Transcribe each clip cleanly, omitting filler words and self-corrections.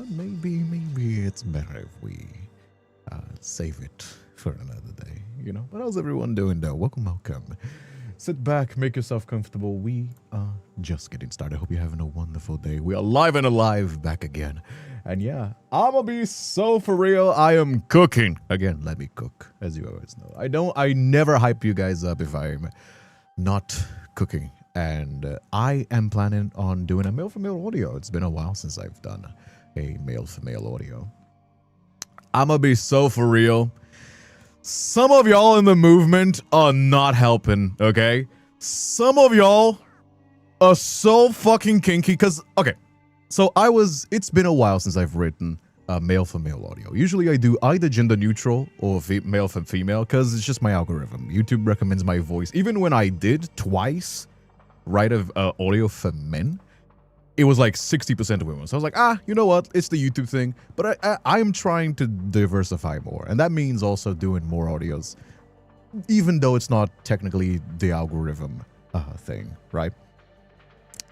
what? Maybe it's better if we save it for another day, you know? But how's everyone doing though? Welcome. Sit back, make yourself comfortable. We are just getting started. Hope you're having a wonderful day. We are live and alive back again. And yeah, I'ma be so for real. I am cooking. Again, let me cook, as you always know. I never hype you guys up if I'm not cooking. And I am planning on doing a male-for-male audio. It's been a while since I've done a male-for-male audio. I'ma be so for real. Some of y'all in the movement are not helping, okay? Some of y'all are so fucking kinky because, okay, so it's been a while since I've written a male-for-male audio. Usually I do either gender-neutral or male for female because it's just my algorithm. YouTube recommends my voice. Even when I did twice write a audio for men, it was like 60% of women. So I was like, you know what? It's the YouTube thing. But I'm trying to diversify more. And that means also doing more audios, even though it's not technically the algorithm thing, right?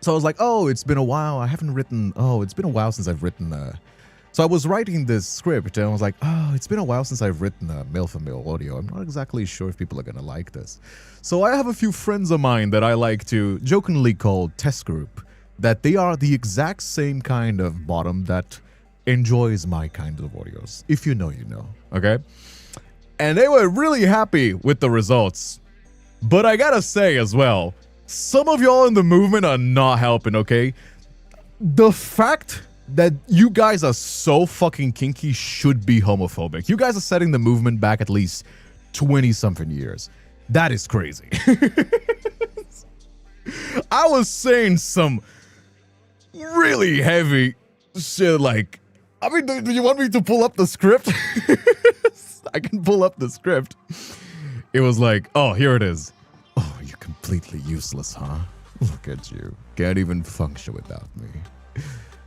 So I was like, it's been a while. It's been a while since I've written So I was writing this script and I was like, it's been a while since I've written a male-for-male audio. I'm not exactly sure if people are going to like this. So I have a few friends of mine that I like to jokingly call test group, that they are the exact same kind of bottom that enjoys my kind of audios. If you know, you know, okay? And they were really happy with the results. But I gotta say as well, some of y'all in the movement are not helping, okay? The fact that you guys are so fucking kinky should be homophobic. You guys are setting the movement back at least 20-something years. That is crazy. I was saying some really heavy shit, like, I mean, do you want me to pull up the script? I can pull up the script. It was like, here it is. Oh, you're completely useless, huh? Look at you. Can't even function without me.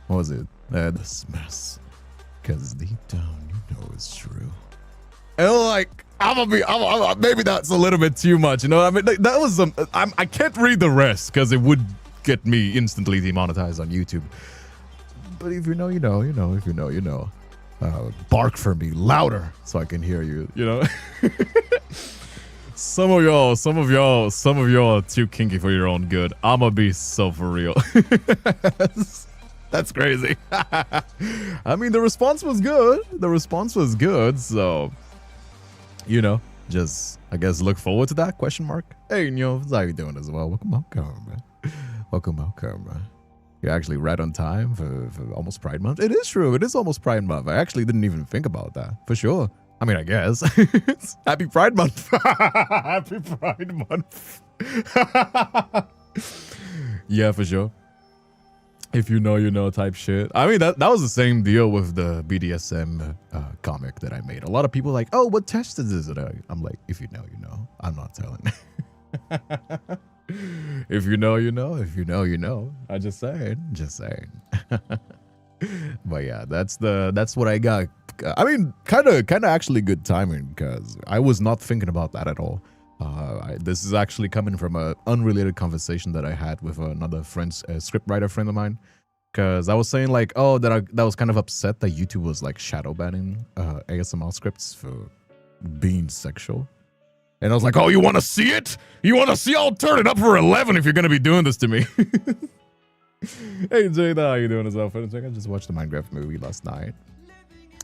What was it? This mess. Because deep down, you know it's true. And like, maybe that's a little bit too much, you know? I mean, that was I can't read the rest because it would get me instantly demonetized on YouTube. But if you know, you know. If you know, you know. Bark for me louder so I can hear you, you know? Some of y'all are too kinky for your own good. I'ma be so for real. That's crazy. I mean, the response was good. So, you know, just, I guess, look forward to that, question mark. Hey, Nyo, how you doing as well? Welcome, man. Welcome, man. You're actually right on time for almost Pride Month. It is true. It is almost Pride Month. I actually didn't even think about that, for sure. I mean, I guess. Happy Pride Month. Happy Pride Month. Yeah, for sure. If you know, you know type shit. I mean, that was the same deal with the BDSM comic that I made. A lot of people are like, what test is it? I'm like, if you know, you know. I'm not telling. If you know, you know. If you know, you know. I just saying. But yeah, that's what I got. I mean, kind of actually good timing because I was not thinking about that at all. This is actually coming from an unrelated conversation that I had with another scriptwriter friend of mine. Because I was saying like, that was kind of upset that YouTube was like shadow banning ASMR scripts for being sexual. And I was like, you want to see it? You want to see? I'll turn it up for 11 if you're going to be doing this to me. Hey, Jada, how you doing as well? I just watched the Minecraft movie last night.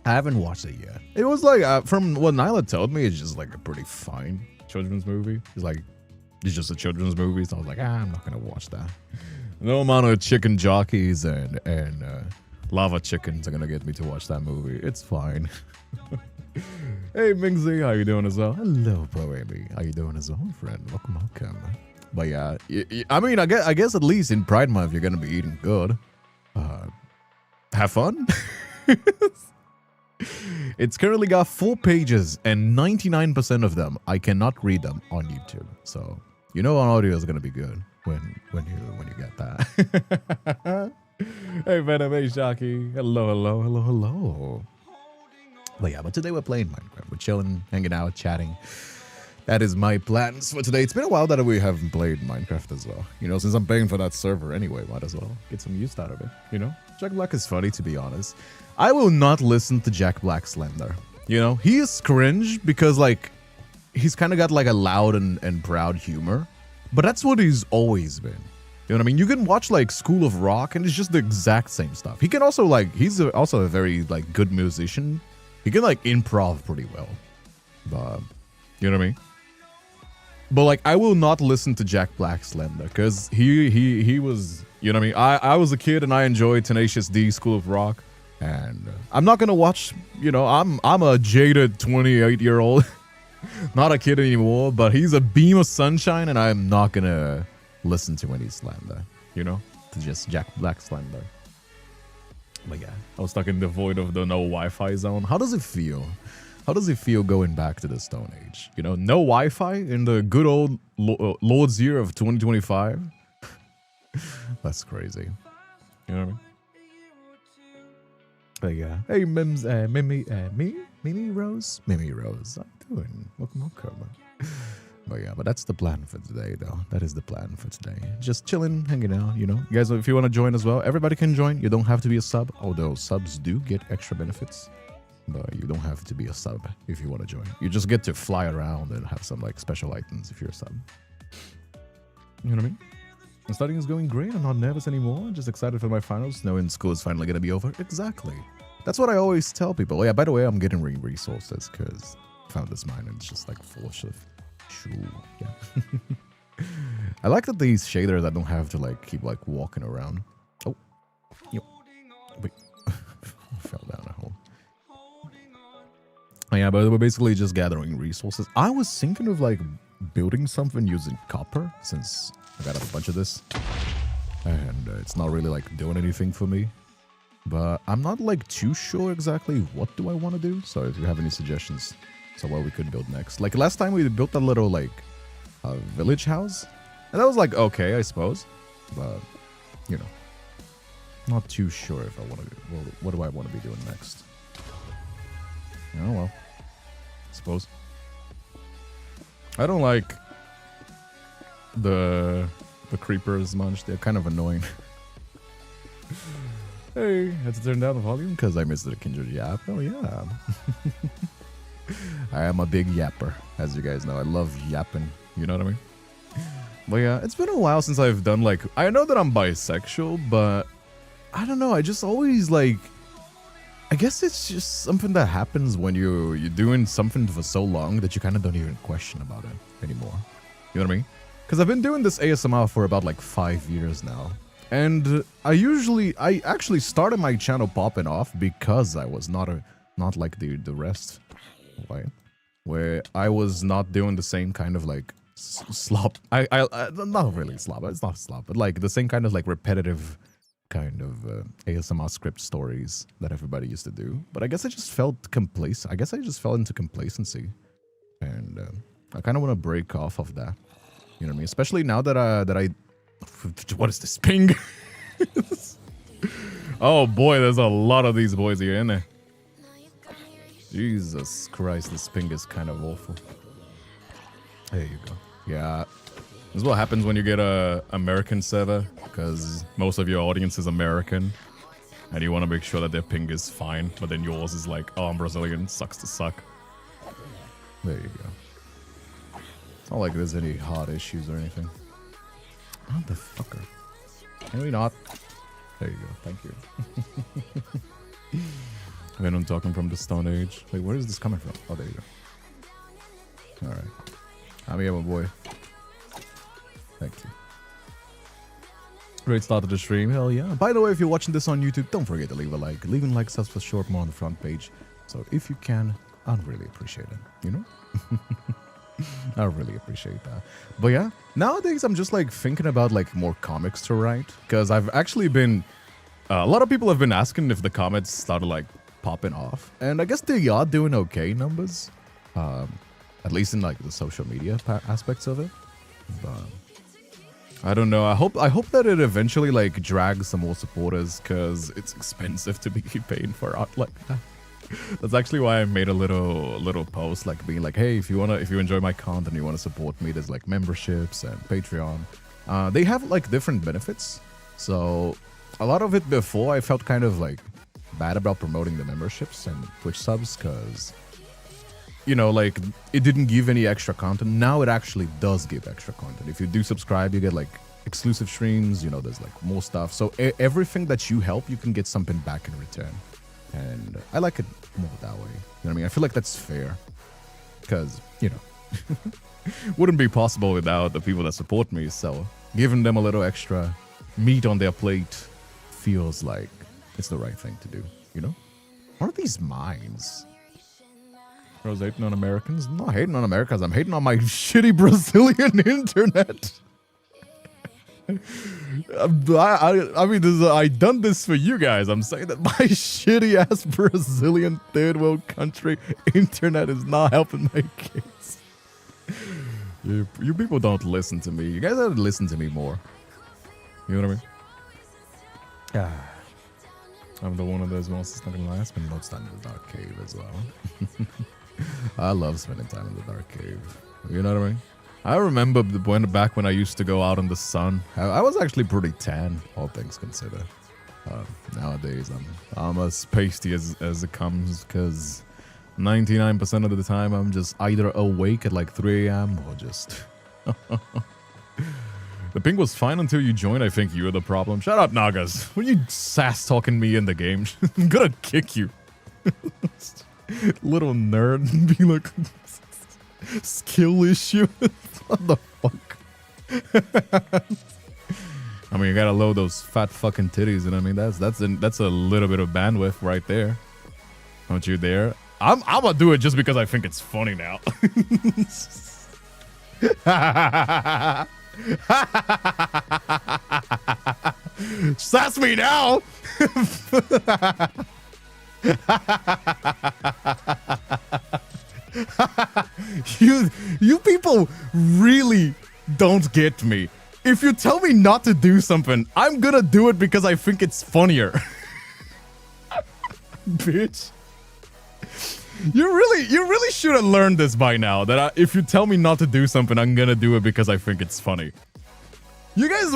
I haven't watched it yet. It was like, from what Nyla told me, it's just like a pretty fine children's movie. It's just a children's movie. So I was like, I'm not going to watch that. No amount of chicken jockeys and lava chickens are going to get me to watch that movie. It's fine. Hey, Mingzi, how you doing as well? Hello, Poemi. How you doing as well, friend? Welcome. But yeah, I mean, I guess at least in Pride Month, you're going to be eating good. Have fun. It's currently got 4 pages and 99% of them, I cannot read them on YouTube. So, you know, our audio is going to be good when you get that. Hey, Venom, hey, Shaki. Hello. But yeah, today we're playing Minecraft. We're chilling, hanging out, chatting. That is my plans for today. It's been a while that we haven't played Minecraft as well. You know, since I'm paying for that server anyway, might as well get some use out of it. You know, Jack Black is funny, to be honest. I will not listen to Jack Black slander. You know, he is cringe because, like, he's kind of got, like, a loud and proud humor. But that's what he's always been. You know what I mean? You can watch, like, School of Rock, and it's just the exact same stuff. He can also, like, he's also a very, like, good musician. He can, like, improv pretty well. But, you know what I mean? But, like, I will not listen to Jack Black slander because he was, you know what I mean? I was a kid and I enjoyed Tenacious D, School of Rock. And I'm not going to watch, you know, I'm a jaded 28-year-old, not a kid anymore, but he's a beam of sunshine and I'm not going to listen to any slander, you know, to just Jack Black slander. But yeah, I was stuck in the void of the no Wi-Fi zone. How does it feel? How does it feel going back to the Stone Age? You know, no Wi-Fi in the good old Lord's year of 2025? That's crazy. You know what I mean? But yeah. Hey, Mims, Mimi Rose? Mimi Rose. How you doing? Welcome. But yeah, but that's the plan for today, though. That is the plan for today. Just chilling, hanging out, you know. You guys, if you want to join as well, everybody can join. You don't have to be a sub, although subs do get extra benefits. But you don't have to be a sub if you want to join. You just get to fly around and have some like special items if you're a sub. You know what I mean? The studying is going great. I'm not nervous anymore. I'm just excited for my finals, knowing school is finally going to be over. Exactly. That's what I always tell people. Oh, yeah, by the way, I'm getting resources because I found this mine and it's just like full of shoo. Yeah. I like that these shaders I don't have to like keep like walking around. Oh. Yo. Wait. Fell down a hole. Yeah, but we're basically just gathering resources. I was thinking of like building something using copper since I got a bunch of this. And it's not really like doing anything for me. But I'm not like too sure exactly what do I want to do. So if you have any suggestions, so what we could build next. Like last time we built a little like village house. And that was like okay, I suppose. But, you know, not too sure if I want to, well, what do I want to be doing next? Oh well, I suppose. I don't like the creepers much. They're kind of annoying. Hey, had to turn down the volume because I missed the kindred yap. Oh yeah. I am a big yapper, as you guys know. I love yapping. You know what I mean? But yeah, it's been a while since I've done like, I know that I'm bisexual, but I don't know. I just always like, I guess it's just something that happens when you're doing something for so long that you kind of don't even question about it anymore. You know what I mean? Because I've been doing this ASMR for about like 5 years now. And I actually started my channel popping off because I was not like the rest, right? Where I was not doing the same kind of like slop. I not really slop. It's not slop, but like the same kind of like repetitive kind of ASMR script stories that everybody used to do. But I guess I just felt complacent. I guess I just fell into complacency, and I kind of want to break off of that. You know what I mean? Especially now that I what is this ping? Oh boy, there's a lot of these boys here, isn't there? Jesus Christ, this ping is kind of awful. There you go. Yeah. This is what happens when you get a American server, because most of your audience is American, and you want to make sure that their ping is fine, but then yours is like, oh, I'm Brazilian, sucks to suck. There you go. It's not like there's any hard issues or anything. What the fucker? Can we not? There you go, thank you. Venom talking from the Stone Age. Wait, where is this coming from? Oh, there you go. Alright. I'm here, my boy. Thank you. Great start to the stream. Hell yeah. By the way, if you're watching this on YouTube, don't forget to leave a like. Leaving likes helps us short more on the front page. So if you can, I'd really appreciate it. You know? I really appreciate that. But yeah, nowadays I'm just like thinking about like more comics to write. Because I've actually been... a lot of people have been asking if the comments started like popping off. And I guess they are doing okay numbers. At least in like the social media aspects of it. But... I don't know. I hope that it eventually like drags some more supporters, because it's expensive to be paying for art like that. That's actually why I made a little post like being like, hey, if you enjoy my content, you want to support me, there's like memberships and Patreon. They have like different benefits. So a lot of it before I felt kind of like bad about promoting the memberships and Twitch subs because, you know, like it didn't give any extra content. Now it actually does give extra content. If you do subscribe, you get like exclusive streams, you know, there's like more stuff. So everything that you help, you can get something back in return. And I like it more that way. You know what I mean? I feel like that's fair because, you know, wouldn't be possible without the people that support me. So giving them a little extra meat on their plate feels like it's the right thing to do, you know? What are these mines? I was hating on Americans? I'm not hating on Americans. I'm hating on my shitty Brazilian internet. I mean, I done this for you guys. I'm saying that my shitty ass Brazilian third world country internet is not helping my kids. You people don't listen to me. You guys have to listen to me more. You know what I mean? Yeah. I'm the one of those monsters, not gonna lie. I spend lots of time in the dark cave as well. I love spending time in the dark cave. You know what I mean? I remember back when I used to go out in the sun. I was actually pretty tan, all things considered. Nowadays, I'm as pasty as it comes because 99% of the time I'm just either awake at like 3 a.m. or just... The ping was fine until you joined. I think you're the problem. Shut up, Nagas. When you sass talking me in the game, I'm gonna kick you. Little nerd. Be like, skill issue. What the fuck? I mean, you gotta load those fat fucking titties, and I mean that's a little bit of bandwidth right there. Aren't you there? I'm gonna do it just because I think it's funny now. Sass me now. You people really don't get me. If you tell me not to do something, I'm gonna do it because I think it's funnier. Bitch. You really should have learned this by now, that if you tell me not to do something, I'm gonna do it because I think it's funny. You guys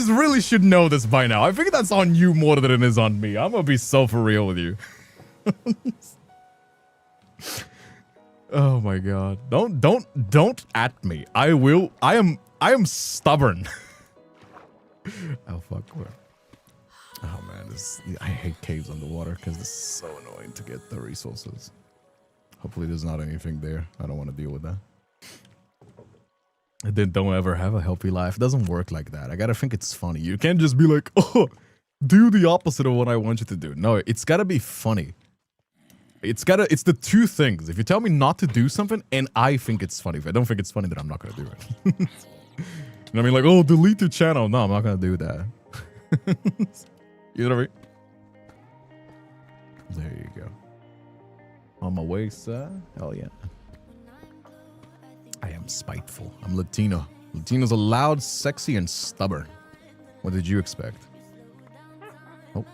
really should know this by now. I think that's on you more than it is on me. I'm gonna be so for real with you. Oh my god. Don't at me. I am stubborn. Oh fuck. Oh man, I hate caves underwater because it's so annoying to get the resources. Hopefully there's not anything there. I don't want to deal with that. And then don't ever have a healthy life. It doesn't work like that. I gotta think it's funny. You can't just be like, oh, do the opposite of what I want you to do. No, it's gotta be funny. It's the two things. If you tell me not to do something and I think it's funny, if I don't think it's funny, then I'm not gonna do it. You know what I mean? Like, oh, delete the channel. No, I'm not gonna do that. You know what I mean? There you go. On my way, sir. Hell yeah. I am spiteful. I'm Latino. Latinos are loud, sexy, and stubborn. What did you expect? Oh,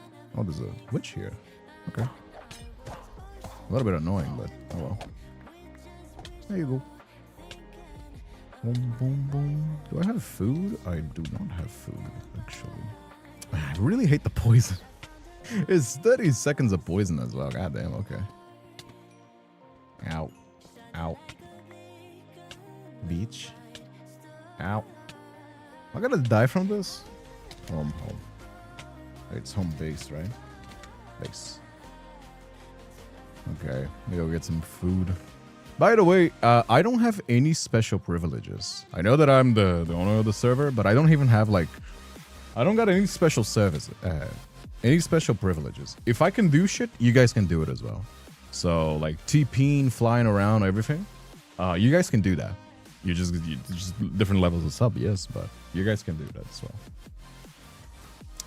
there's a witch here. Okay. A little bit annoying, but oh well. There you go. Boom, boom, boom. Do I have food? I do not have food, actually. I really hate the poison. It's 30 seconds of poison as well. God damn, okay. Ow. Ow. Beach. Ow. Am I gonna die from this? Home. It's home base, right? Base. Okay, we go get some food. By the way, I don't have any special privileges. I know that I'm the owner of the server, but I don't even have like... I don't got any special service, any special privileges. If I can do shit, you guys can do it as well. So like TPing, flying around, everything. You guys can do that. You just different levels of sub, yes, but you guys can do that as well.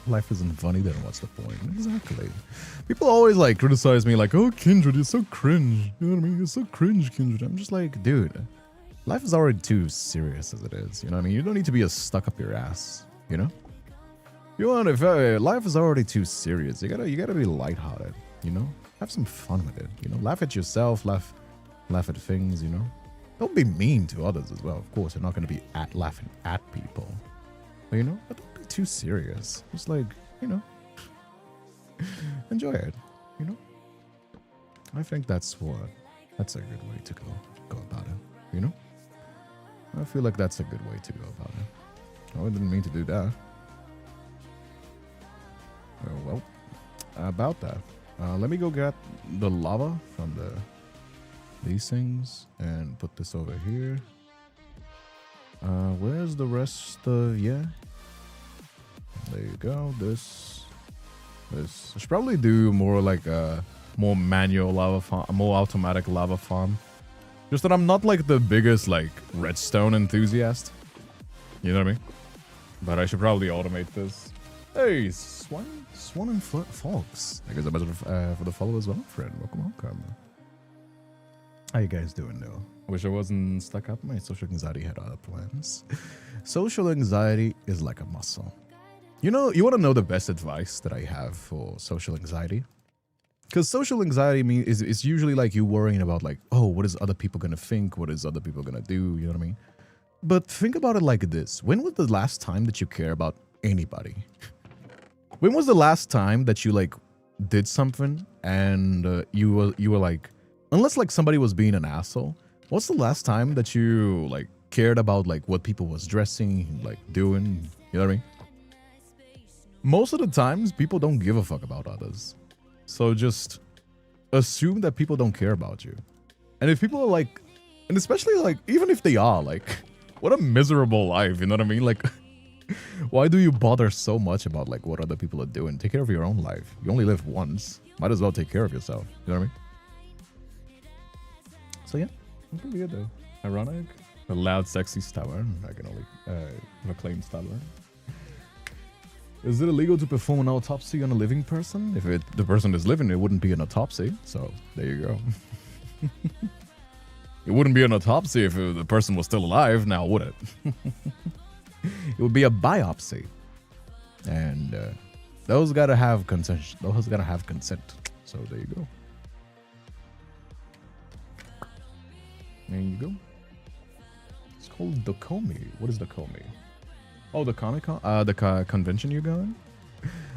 Life isn't funny, then what's the point? Exactly. People always like criticize me like, oh, Kindred, you're so cringe. You know what I mean? You're so cringe, Kindred. I'm just like, dude, life is already too serious as it is. You know what I mean? You don't need to be as stuck up your ass, you know? You want if life is already too serious. You gotta be lighthearted, you know? have some fun with it. You know, laugh at yourself, laugh at things. You know, don't be mean to others as well. Of course, you're not going to be laughing at people, but you know, but don't be too serious. Just like, you know, enjoy it. You know, I think that's a good way to go about it. You know, I feel like that's a good way to go about it. Oh, I didn't mean to do that. Oh, well, about that. Let me go get the lava from these things and put this over here. Where's the rest? Yeah. There you go. This. I should probably do more like a more manual lava farm, a more automatic lava farm. Just that I'm not like the biggest like redstone enthusiast. You know what I mean? But I should probably automate this. Hey, Swan and Fox. I guess I'm for the follow as well, friend. Welcome. How you guys doing though? Wish I wasn't stuck up. My social anxiety had other plans. Social anxiety is like a muscle. You know, you want to know the best advice that I have for social anxiety? Because social anxiety is usually like you worrying about like, oh, what is other people gonna think? What is other people gonna do? You know what I mean? But think about it like this. When was the last time that you care about anybody? When was the last time that you like did something and you were like, unless like somebody was being an asshole, what's the last time that you like cared about like what people was dressing, like doing? You know what I mean? Most of the times, people don't give a fuck about others. So just assume that people don't care about you. And if people are like, and especially like, even if they are like, what a miserable life, you know what I mean? Like, why do you bother so much about like what other people are doing? Take care of your own life. You only live once. Might as well take care of yourself. You know what I mean? So yeah, I'm pretty good though. Ironic. A loud, sexy stabber. I can only reclaim stabber. Is it illegal to perform an autopsy on a living person? If the person is living, it wouldn't be an autopsy. So there you go. It wouldn't be an autopsy if the person was still alive, now would it? It would be a biopsy. And those gotta have consent. Those gotta have consent. So there you go. There you go. It's called Dokomi. What is Dokomi? Oh, the Comic-Con? The convention you're going?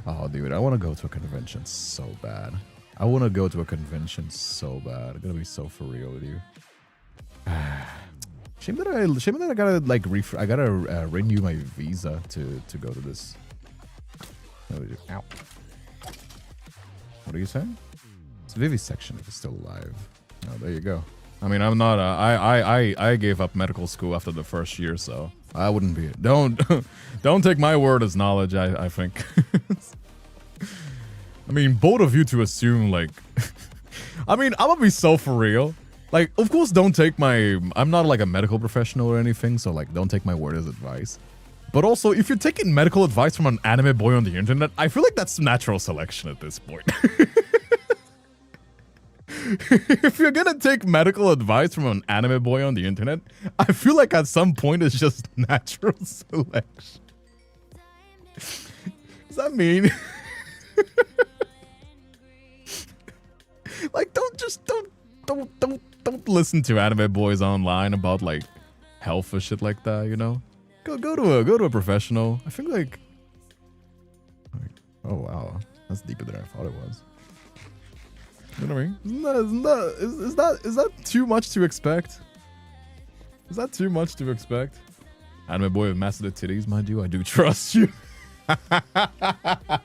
Oh, dude, I want to go to a convention so bad. I want to go to a convention so bad. I'm gonna be so for real with you. Shame that I gotta like renew my visa to go to this. Ow. What are you saying? It's vivisection if it's still alive. Oh, there you go. I mean, I'm not. I gave up medical school after the first year, so I wouldn't be. Don't take my word as knowledge. I think. I mean, both of you to assume like. I mean, I'm gonna be so for real. Like, of course, don't take my. I'm not like a medical professional or anything, so like, don't take my word as advice. But also, if you're taking medical advice from an anime boy on the internet, I feel like that's natural selection at this point. If you're gonna take medical advice from an anime boy on the internet, I feel like at some point it's just natural selection. Does that mean? Like, don't listen to anime boys online about like health or shit like that, you know? Go to a professional. I think like oh wow, that's deeper than I thought it was. You know what I mean? Is that too much to expect? Is that too much to expect? Anime boy with massive titties, mind you, I do trust you. I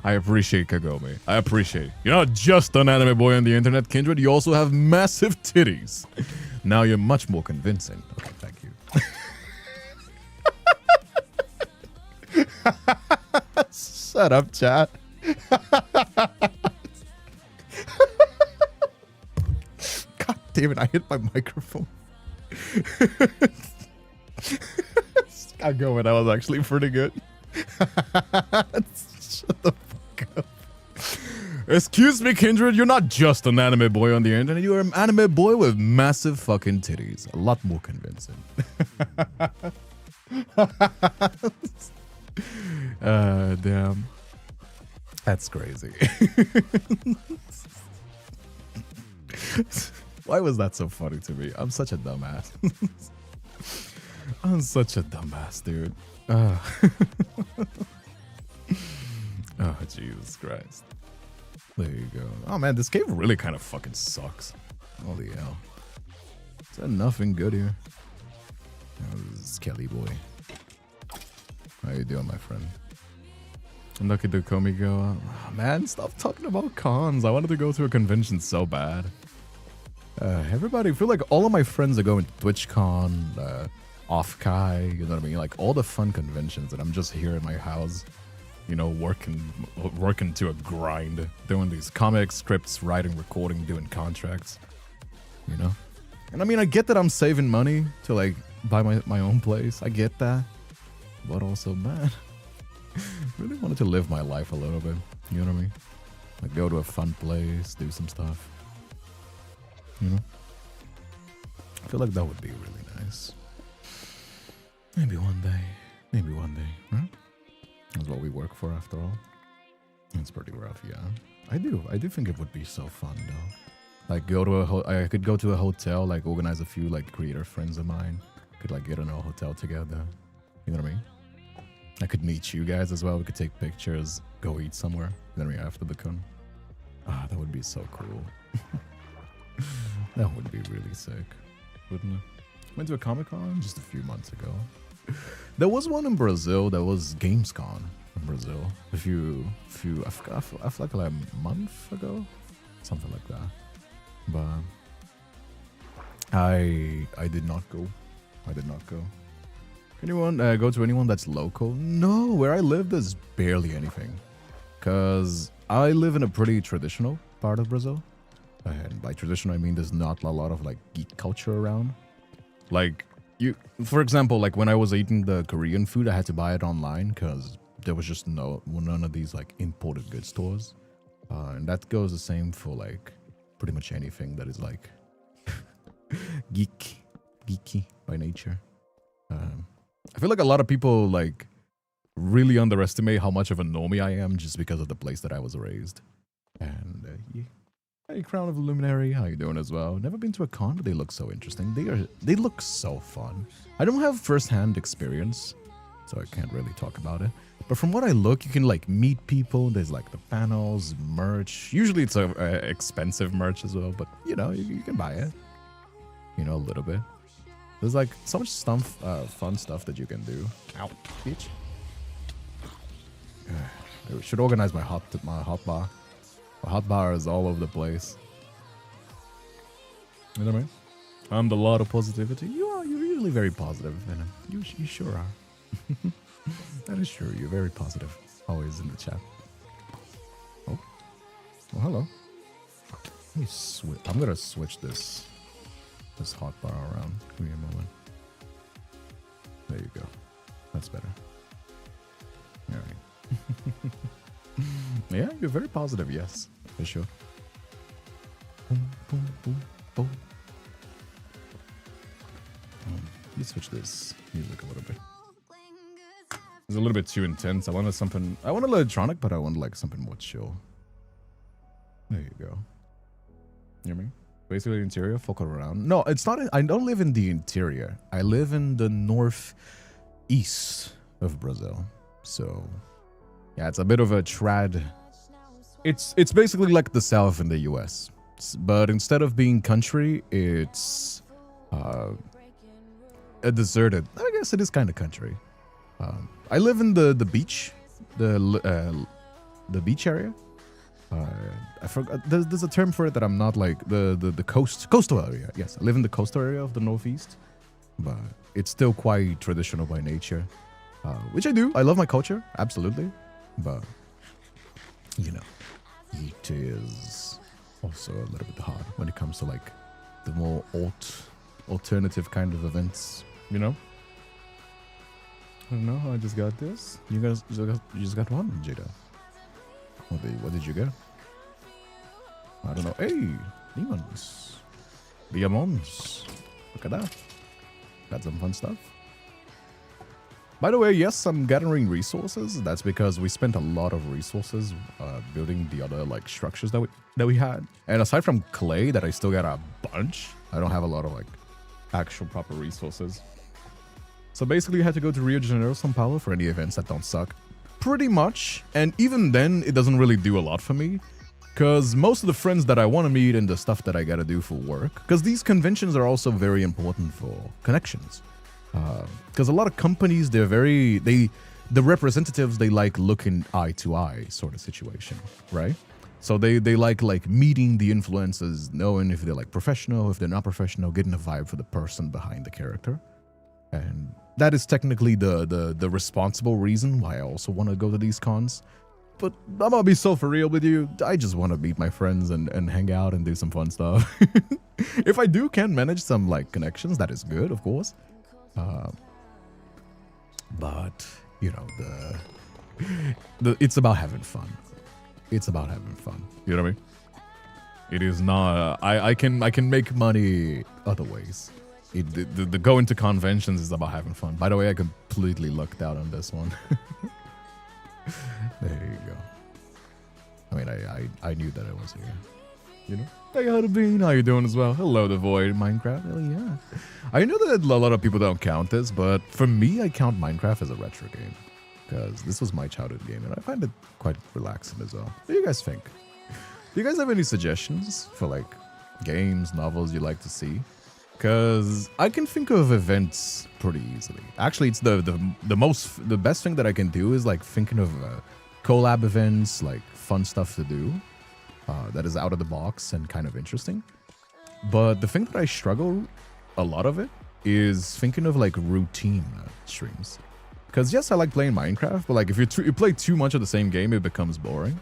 appreciate Kagome. I appreciate it. You're not just an anime boy on the internet, Kindred. You also have massive titties. Now you're much more convincing. Okay, thank you. Shut up, chat. God damn it, I hit my microphone. God go it, that was actually pretty good. Shut the fuck up. Excuse me, Kindred, you're not just an anime boy on the internet, you're an anime boy with massive fucking titties. A lot more convincing. Damn. That's crazy. Why was that so funny to me? I'm such a dumbass. I'm such a dumbass, dude. Oh, Jesus Christ. There you go. Oh, man, this game really kind of fucking sucks. Holy hell. Is there nothing good here? Oh, this is Kelly boy. How you doing, my friend? I'm lucky to Komigo. Oh, man, stop talking about cons. I wanted to go to a convention so bad. Everybody, I feel like all of my friends are going to TwitchCon, Off-Kai, you know what I mean? Like all the fun conventions, and I'm just here in my house, you know, working to a grind, doing these comics, scripts, writing, recording, doing contracts, you know? And I mean, I get that I'm saving money to like buy my own place. I get that. But also, man, really wanted to live my life a little bit, you know what I mean? Like go to a fun place, do some stuff. You know? I feel like that would be really nice. Maybe one day, right? That's what we work for after all. It's pretty rough, yeah. I do think it would be so fun though. Like go to I could go to a hotel, like organize a few like creator friends of mine. Could like get in a hotel together. You know what I mean? I could meet you guys as well. We could take pictures, go eat somewhere. You know what I mean? After the con. Ah, that would be so cool. That would be really sick, wouldn't it? Went to a Comic-Con just a few months ago. There was one in Brazil. That was Gamescom in Brazil. I feel like a month ago, something like that. But I did not go. Anyone go to anyone that's local? No, where I live, there's barely anything. Cause I live in a pretty traditional part of Brazil. And by traditional, I mean there's not a lot of like geek culture around. Like for example, like when I was eating the Korean food, I had to buy it online because there was just none of these like imported goods stores. And that goes the same for like pretty much anything that is like geeky by nature. I feel like a lot of people like really underestimate how much of a normie I am just because of the place that I was raised. And yeah. Hey, Crown of Luminary, how you doing as well? Never been to a con, but they look so interesting. They look so fun. I don't have first-hand experience, so I can't really talk about it. But from what I look, you can like meet people. There's like the panels, merch. Usually it's expensive merch as well, but you know, you can buy it. You know, a little bit. There's like so much stuff, fun stuff that you can do. Ow, bitch. I should organize my hot bar. My hot bar is all over the place. You know what I mean? I'm the lot of positivity. You're usually very positive, Venom. You sure are. That is true. You're very positive. Always in the chat. Oh. Well, hello. Let me switch. I'm gonna switch this hot bar around. Give me a moment. There you go. That's better. All right. Yeah, you're very positive. Yes, for sure. Boom, boom, boom, boom. Let me switch this music a little bit. It's a little bit too intense. I want electronic, but I want like something more chill. There you go. You hear me? Basically, interior, fuck around. No, it's not. I don't live in the interior. I live in the northeast of Brazil. So, yeah, it's a bit of a trad. It's basically like the South in the U.S. But instead of being country, it's a deserted. I guess it is kind of country. I live in the beach, the beach area. I forgot. There's a term for it that I'm not like the coastal area. Yes, I live in the coastal area of the Northeast, but it's still quite traditional by nature, which I do. I love my culture, absolutely, but you know, it is also a little bit hard when it comes to like the more alternative kind of events. You know. I don't know. I just got this. You just got one, Jada. What did you get? I don't know. Hey, demons. Diamonds. Look at that. Got some fun stuff. By the way, yes, I'm gathering resources. That's because we spent a lot of resources building the other like structures that we had. And aside from clay, that I still got a bunch. I don't have a lot of like actual proper resources. So basically, you had to go to Rio de Janeiro, São Paulo for any events that don't suck. Pretty much. And even then, it doesn't really do a lot for me. Because most of the friends that I want to meet and the stuff that I got to do for work. Because these conventions are also very important for connections. Because a lot of companies, the representatives, they like looking eye to eye sort of situation, right? So they like meeting the influencers, knowing if they're like professional, if they're not professional, getting a vibe for the person behind the character. And that is technically the responsible reason why I also want to go to these cons. But I'm gonna be so for real with you. I just want to meet my friends and hang out and do some fun stuff. If I can manage some like connections, that is good, of course. But you know, it's about having fun. It's about having fun. You know what I mean? It is not. I can make money other ways. The going to conventions is about having fun. By the way, I completely lucked out on this one. There you go. I mean, I knew that I was here. You know? Hey, how Bean, how you doing as well? Hello, The Void, Minecraft. Hell yeah. I know that a lot of people don't count this, but for me, I count Minecraft as a retro game. Because this was my childhood game, and I find it quite relaxing as well. What do you guys think? Do you guys have any suggestions for, like, games, novels you like to see? Because I can think of events pretty easily. Actually, it's the best thing that I can do is, like, thinking of collab events, like, fun stuff to do. That is out of the box and kind of interesting. But the thing that I struggle a lot of it is thinking of like routine streams. Because yes, I like playing Minecraft, but like if you play too much of the same game, it becomes boring.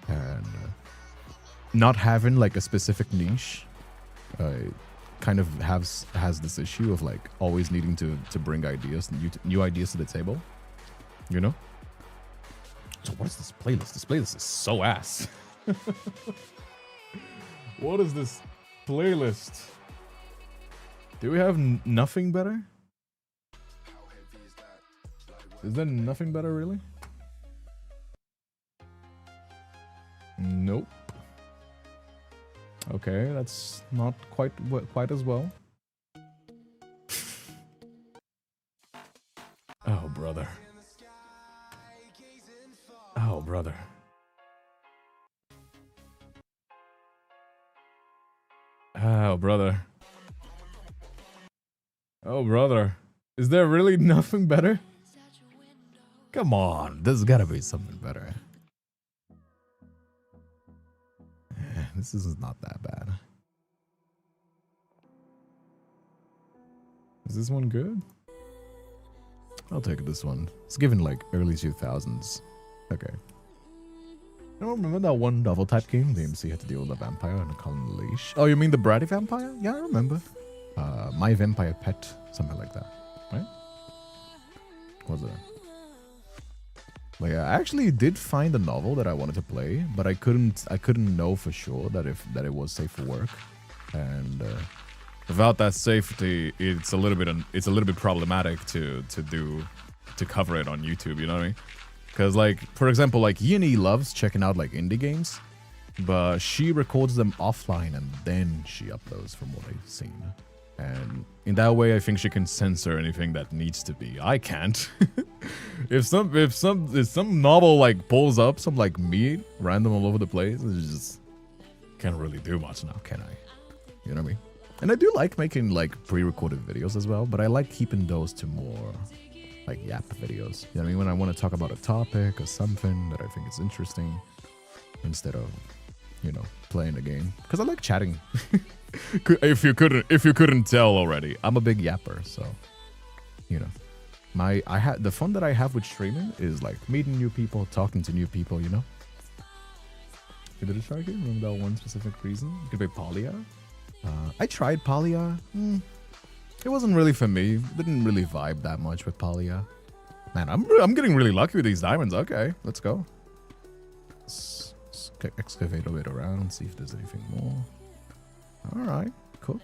And not having like a specific niche kind of has this issue of like always needing to bring ideas, new ideas to the table. You know? So what is this playlist? This playlist is so ass. What is this playlist? Do we have nothing better? Is there nothing better, really? Nope. Okay, that's not quite as well. Oh, brother. Oh, brother. Oh, brother. Oh, brother. Is there really nothing better? Come on, there's gotta be something better. This is not that bad. Is this one good? I'll take this one. It's given like early 2000s. Okay. I don't remember that one novel type game. The MC had to deal with a vampire and a common leash. Oh, you mean the Bratty Vampire? Yeah, I remember. My Vampire Pet, something like that, right? Was it? But yeah, I actually did find a novel that I wanted to play, but I couldn't know for sure that it was safe for work, and without that safety, it's a little bit problematic to cover it on YouTube. You know what I mean? Because like, for example, like Yini loves checking out like indie games, but she records them offline and then she uploads from what I've seen. And in that way, I think she can censor anything that needs to be. I can't. if some novel like pulls up some like meat random all over the place, it's just can't really do much now, can I? You know what I mean? And I do like making like pre-recorded videos as well, but I like keeping those to more like yap videos. You know what I mean? When I want to talk about a topic or something that I think is interesting, instead of, you know, playing a game. Because I like chatting. If you couldn't tell already, I'm a big yapper, so you know, the fun that I have with streaming is like meeting new people, talking to new people, you know. You did a try here? Remember that one specific reason? You could be Polia. I tried Polia. It wasn't really for me. Didn't really vibe that much with Polia. Man, I'm getting really lucky with these diamonds. Okay, let's go. Let's excavate a bit around, see if there's anything more. Alright, cook.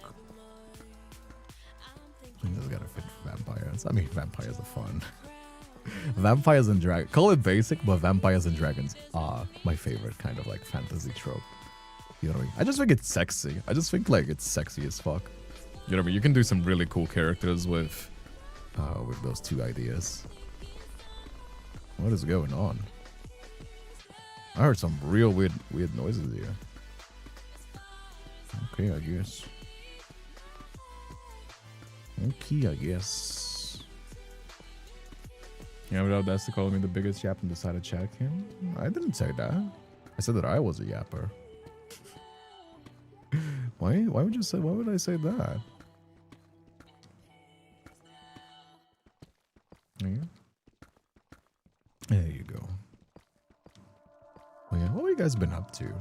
I think this gotta fit for vampires. I mean, vampires are fun. Vampires and dragons. Call it basic, but vampires and dragons are my favorite kind of like fantasy trope. You know what I mean? I just think it's sexy. I just think like it's sexy as fuck. You know what I mean? You can do some really cool characters with those two ideas. What is going on? I heard some real weird noises here. Okay, I guess. Okay, I guess. Yeah, without Audacity calling me the biggest yap and decided to check him. I didn't say that. I said that I was a yapper. Why would you say? Why would I say that? There you go. Oh yeah, what have you guys been up to?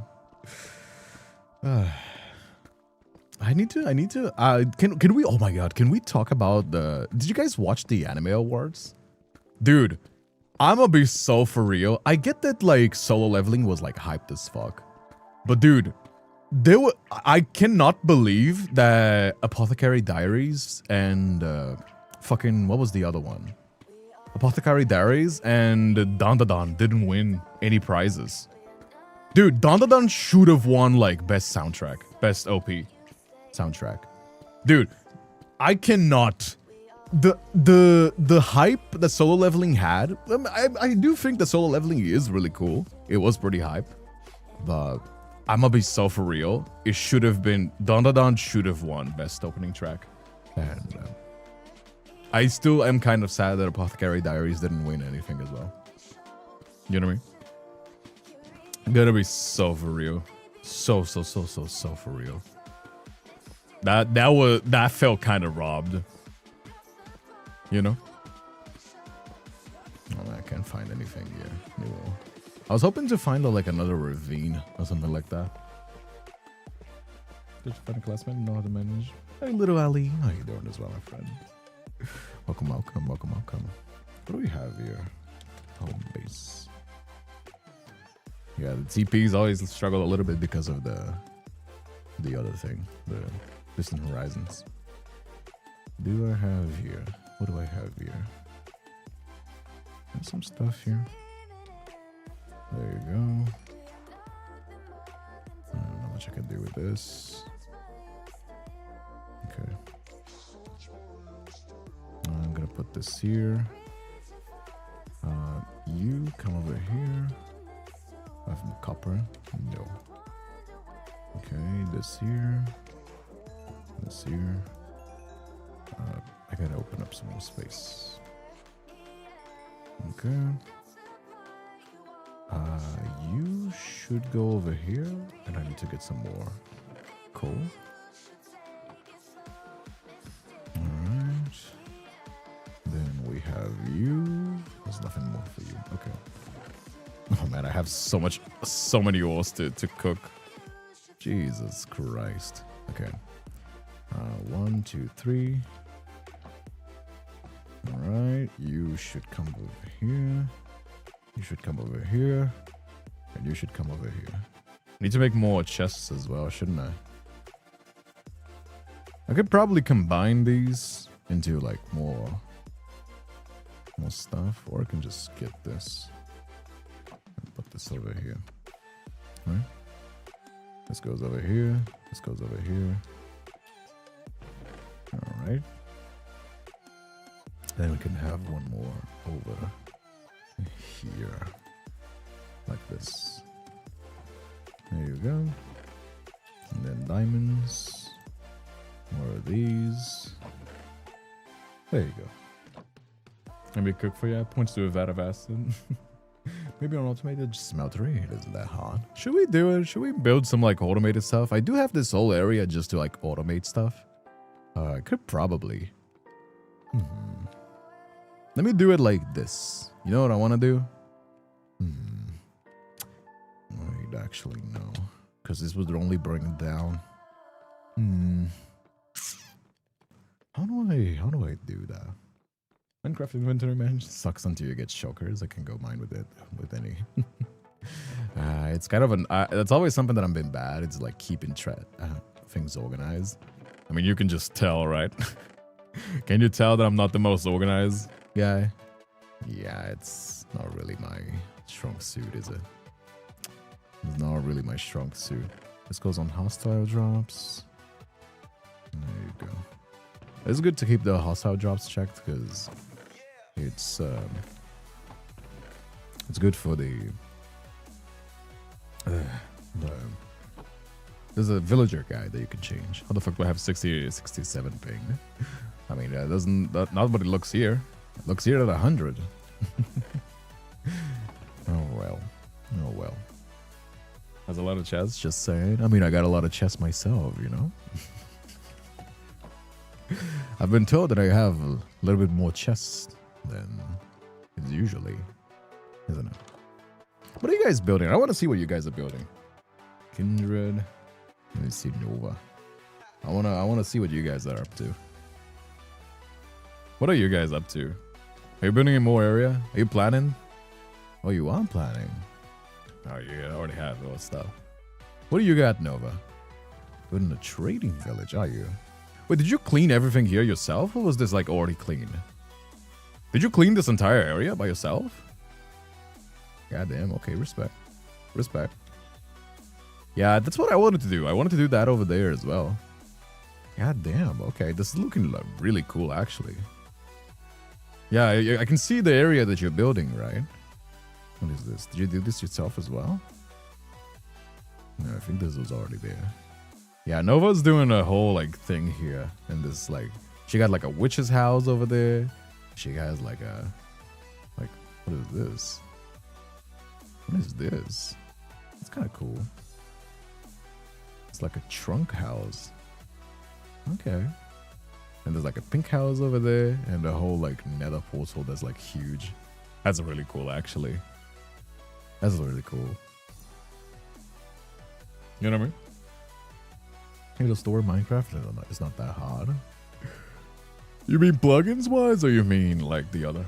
I need to can we, oh my god, can we talk about did you guys watch the anime awards? Dude, I'm gonna be so for real. I get that like solo leveling was like hyped as fuck. But dude, I cannot believe that Apothecary Diaries and fucking, what was the other one? Apothecary Diaries and Dandadan didn't win any prizes. Dude, Dandadan should have won like best soundtrack, best OP soundtrack. Dude, I cannot. The hype that solo leveling had, I do think that solo leveling is really cool. It was pretty hype, but I'm gonna be so for real. It should have been, Dandadan should have won best opening track. And I still am kind of sad that Apothecary Diaries didn't win anything as well. You know what I mean? I'm gonna be so for real. So for real. That felt kind of robbed. You know? Oh man, I can't find anything here. I was hoping to find like another ravine or something like that. Did you find a classmate? Know how to manage? Hey little Ali, how you doing as well, my friend? Welcome. What do we have here? Home base. Yeah, the TPs always struggle a little bit because of the other thing, the distant horizons. Do I have here? What do I have here? There's some stuff here. There you go. I don't know how much I can do with this. Okay. I'm gonna put this here. You come over here. I have more copper. No. Okay, this here. This here. I gotta open up some more space. Okay. You should go over here, and I need to get some more coal. Alright. Then we have you. There's nothing more for you. Okay. Oh man, I have so many ores to cook. Jesus Christ. Okay. 1, 2, 3. Alright, you should come over here. You should come over here. And you should come over here. I need to make more chests as well, shouldn't I? I could probably combine these into like more stuff, or I can just get this and put this over here. All right. This goes over here. This goes over here. All right. Then we can have one more over here, like this. There you go. And then diamonds. More of these. There you go. Maybe cook for you. Points to a vat of acid. Maybe an automated smeltery. It isn't that hard. Should we do it? Should we build some like automated stuff? I do have this whole area just to like automate stuff. I could probably. Let me do it like this. You know what I want to do? Wait, actually no, because this would only bring it down. How do I do that? Minecraft inventory management sucks until you get shulkers. I can go mine with it with any. It's kind of an. That's always something that I'm been bad. It's like keeping things organized. I mean, you can just tell, right? Can you tell that I'm not the most organized guy? Yeah, it's not really my strong suit, is it? It's not really my strong suit. This goes on hostile drops. There you go. It's good to keep the hostile drops checked because it's good for the there's a villager guy that you can change. How the fuck do I have 67 ping? I mean, not what it looks here. It looks here at 100. Oh well. Oh well. Has a lot of chests, just saying. I mean, I got a lot of chests myself, you know? I've been told that I have a little bit more chests than is usually, isn't it? What are you guys building? I want to see what you guys are building. Kindred. Let me see Nova. I wanna see what you guys are up to. What are you guys up to? Are you building in more area? Are you planning? Oh, you are planning. Oh, you already have all stuff. What do you got, Nova? Building a trading village, are you? Wait, did you clean everything here yourself, or was this like already clean? Did you clean this entire area by yourself? Goddamn, okay, respect. Respect. Yeah, that's what I wanted to do. I wanted to do that over there as well. God damn, okay. This is looking like really cool, actually. Yeah, I can see the area that you're building, right? What is this? Did you do this yourself as well? No, I think this was already there. Yeah, Nova's doing a whole, like, thing here. And this, like... She got, like, a witch's house over there. She has, like, a... Like, what is this? What is this? It's kind of cool. It's like a trunk house. Okay. And there's like a pink house over there and a whole like nether portal that's like huge. That's really cool actually. That's really cool. You know what I mean? Hey, to store Minecraft? No, it's not that hard. You mean plugins wise or you mean like the other?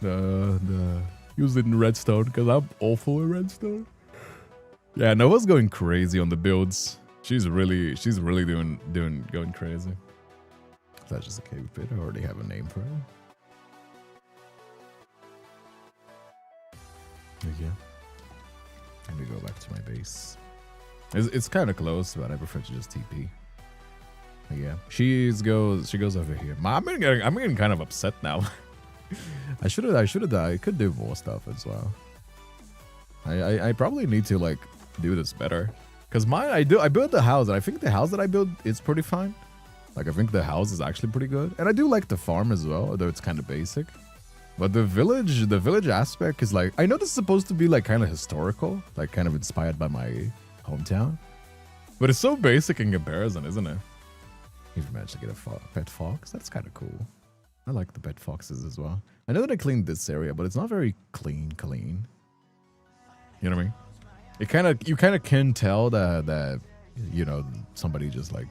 The using redstone because I'm awful at redstone. Yeah, Nova's going crazy on the builds. She's really going crazy. Is that just a cave pit? I already have a name for her. Yeah. Let me go back to my base. It's kind of close, but I prefer to just TP. But yeah, she goes over here. I'm getting kind of upset now. I could do more stuff as well. I probably need to like do this better. Cause mine, I built the house, and I think the house that I built is pretty fine. Like I think the house is actually pretty good, and I do like the farm as well, although it's kind of basic. But the village aspect is like, I know this is supposed to be like kind of historical, like kind of inspired by my hometown, but it's so basic in comparison, isn't it? You've managed to get a pet fox. That's kind of cool. I like the pet foxes as well. I know that I cleaned this area, but it's not very clean. You know what I mean? You kind of can tell that you know, somebody just like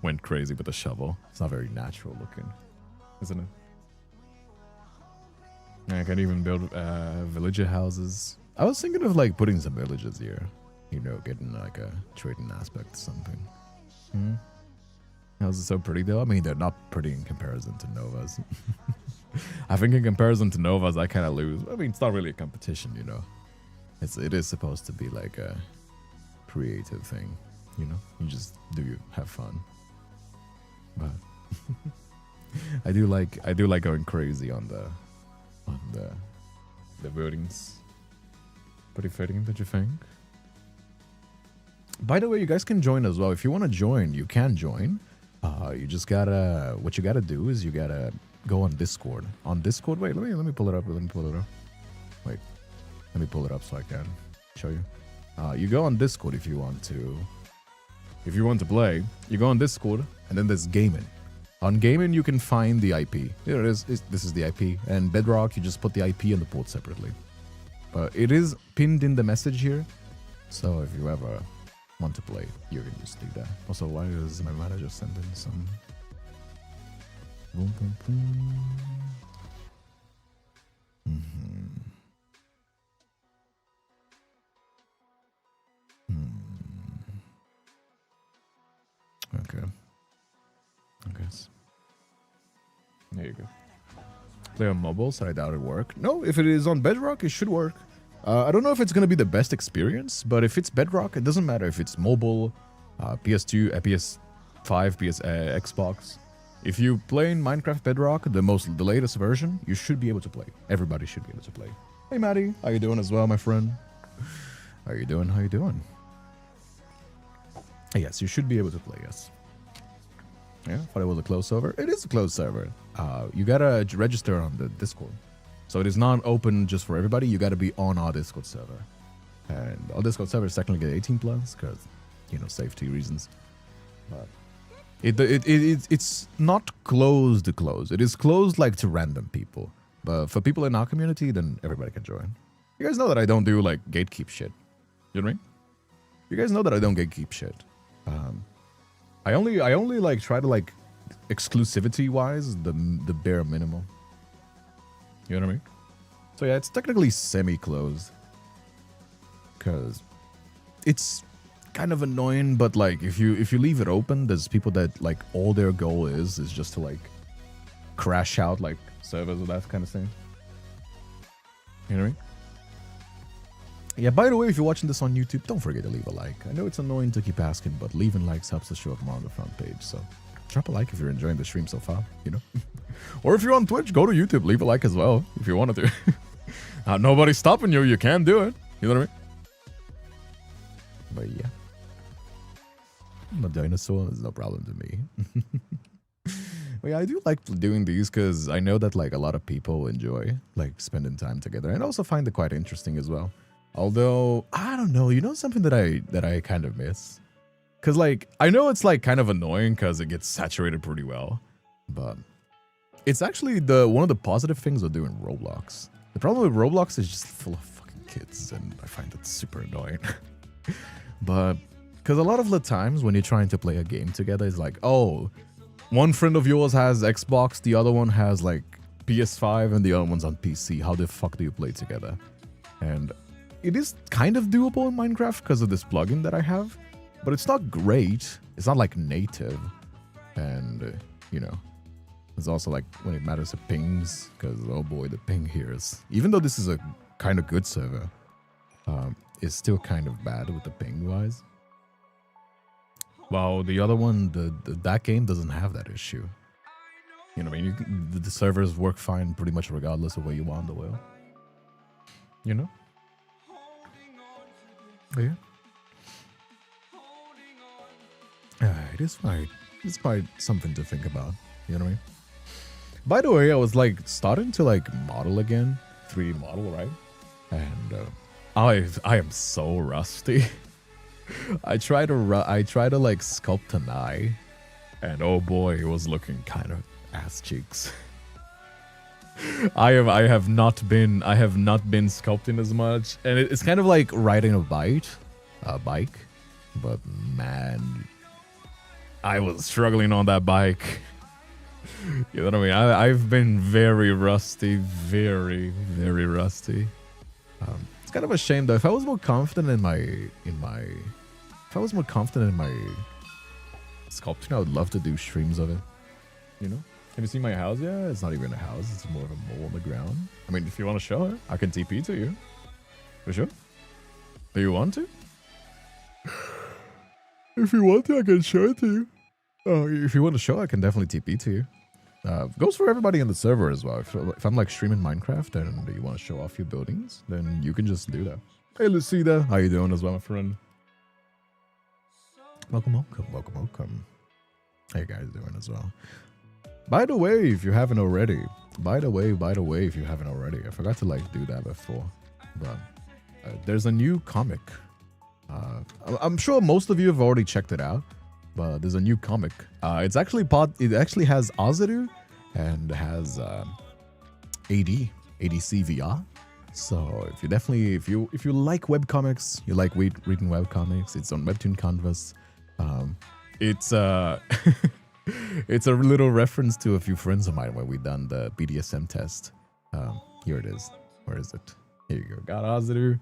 went crazy with a shovel. It's not very natural looking, isn't it? I can't even build villager houses. I was thinking of like putting some villages here, you know, getting like a trading aspect or something. Houses are so pretty though. I mean, they're not pretty in comparison to Nova's. I think in comparison to Nova's, I kind of lose. I mean, it's not really a competition, you know. It is supposed to be like a creative thing, you know. You just have fun. But I do like going crazy on the buildings. Pretty fitting, don't you think? By the way, you guys can join as well. If you want to join, you can join. You just gotta, what you gotta do is you gotta go on Discord. On Discord, wait, let me pull it up. Wait, let me pull it up so I can show you. You go on Discord if you want to play. You go on Discord, and then there's gaming. On gaming, you can find the IP. Here it is. This is the IP. And Bedrock, you just put the IP and the port separately. But it is pinned in the message here. So if you ever want to play, you can just do that. Also, why is my manager sending some... Boom, boom, boom. Okay. I guess. There you go. Play on mobile, so I doubt it work. No, if it is on Bedrock, it should work. I don't know if it's going to be the best experience, but if it's Bedrock, it doesn't matter if it's mobile, PS2, PS5, Xbox. If you play in Minecraft Bedrock, the latest version, you should be able to play. Everybody should be able to play. Hey, Maddie, how you doing as well, my friend? How you doing? How you doing? Yes, you should be able to play, yes. Yeah, thought it was a closed server. It is a closed server. You gotta register on the Discord. So it is not open just for everybody. You gotta be on our Discord server. And our Discord server is technically 18 plus because, you know, safety reasons. But it's not closed. It is closed like to random people. But for people in our community, then everybody can join. You guys know that I don't do like gatekeep shit. You know what I mean? You guys know that I don't gatekeep shit. I only like try to like exclusivity wise the bare minimum. You know what I mean? So yeah, it's technically semi-closed. Cause it's kind of annoying, but like if you leave it open, there's people that like all their goal is just to like crash out like servers or that kind of thing. You know what I mean? Yeah, by the way, if you're watching this on YouTube, don't forget to leave a like. I know it's annoying to keep asking, but leaving likes helps the show up more on the front page. So drop a like if you're enjoying the stream so far, you know? Or if you're on Twitch, go to YouTube, leave a like as well if you wanted to. Nobody's stopping you. You can do it. You know what I mean? But yeah. I'm a dinosaur. It's no problem to me. But yeah, I do like doing these because I know that like a lot of people enjoy like spending time together, and also find it quite interesting as well. Although, I don't know, you know something that I kind of miss? Because, like, I know it's, like, kind of annoying because it gets saturated pretty well. But it's actually one of the positive things of doing Roblox. The problem with Roblox is just full of fucking kids, and I find it super annoying. But, because a lot of the times when you're trying to play a game together, it's like, oh, one friend of yours has Xbox, the other one has, like, PS5, and the other one's on PC. How the fuck do you play together? And it is kind of doable in Minecraft because of this plugin that I have, but it's not great. It's not like native. And, you know, it's also like when it matters to pings, because, oh boy, the ping here is, even though this is a kind of good server, it's still kind of bad with the ping wise. While the other one, that game doesn't have that issue. You know what I mean? The servers work fine pretty much regardless of where you are in the world. You know? But yeah. It is fine. It's quite something to think about. You know what I mean? By the way, I was like starting to like model again, 3D model, right? And I am so rusty. I try to like sculpt an eye, and oh boy, it was looking kind of ass cheeks. I have not been sculpting as much, and it's kind of like riding a bike, but man, I was struggling on that bike. You know what I mean? I've been very rusty, very rusty. It's kind of a shame though. If I was more confident in my sculpting, I would love to do streams of it. You know? Have you seen my house? Yeah, it's not even a house. It's more of a mole on the ground. I mean, if you want to show it, I can TP to you. For sure. Do you want to? If you want to, I can show it to you. If you want to show, I can definitely TP to you. Goes for everybody in the server as well. If I'm like streaming Minecraft and you want to show off your buildings, then you can just do that. Hey, Lucida, how you doing as well, my friend? Welcome. How you guys doing as well? By the way, if you haven't already, I forgot to like do that before, but there's a new comic. I'm sure most of you have already checked it out, but there's a new comic. It actually has Azaru and has ADC VR. So if you like webcomics, you like reading webcomics, it's on Webtoon Canvas. It's a little reference to a few friends of mine where we done the BDSM test. Here it is. Where is it? Here you go. Got Azaru.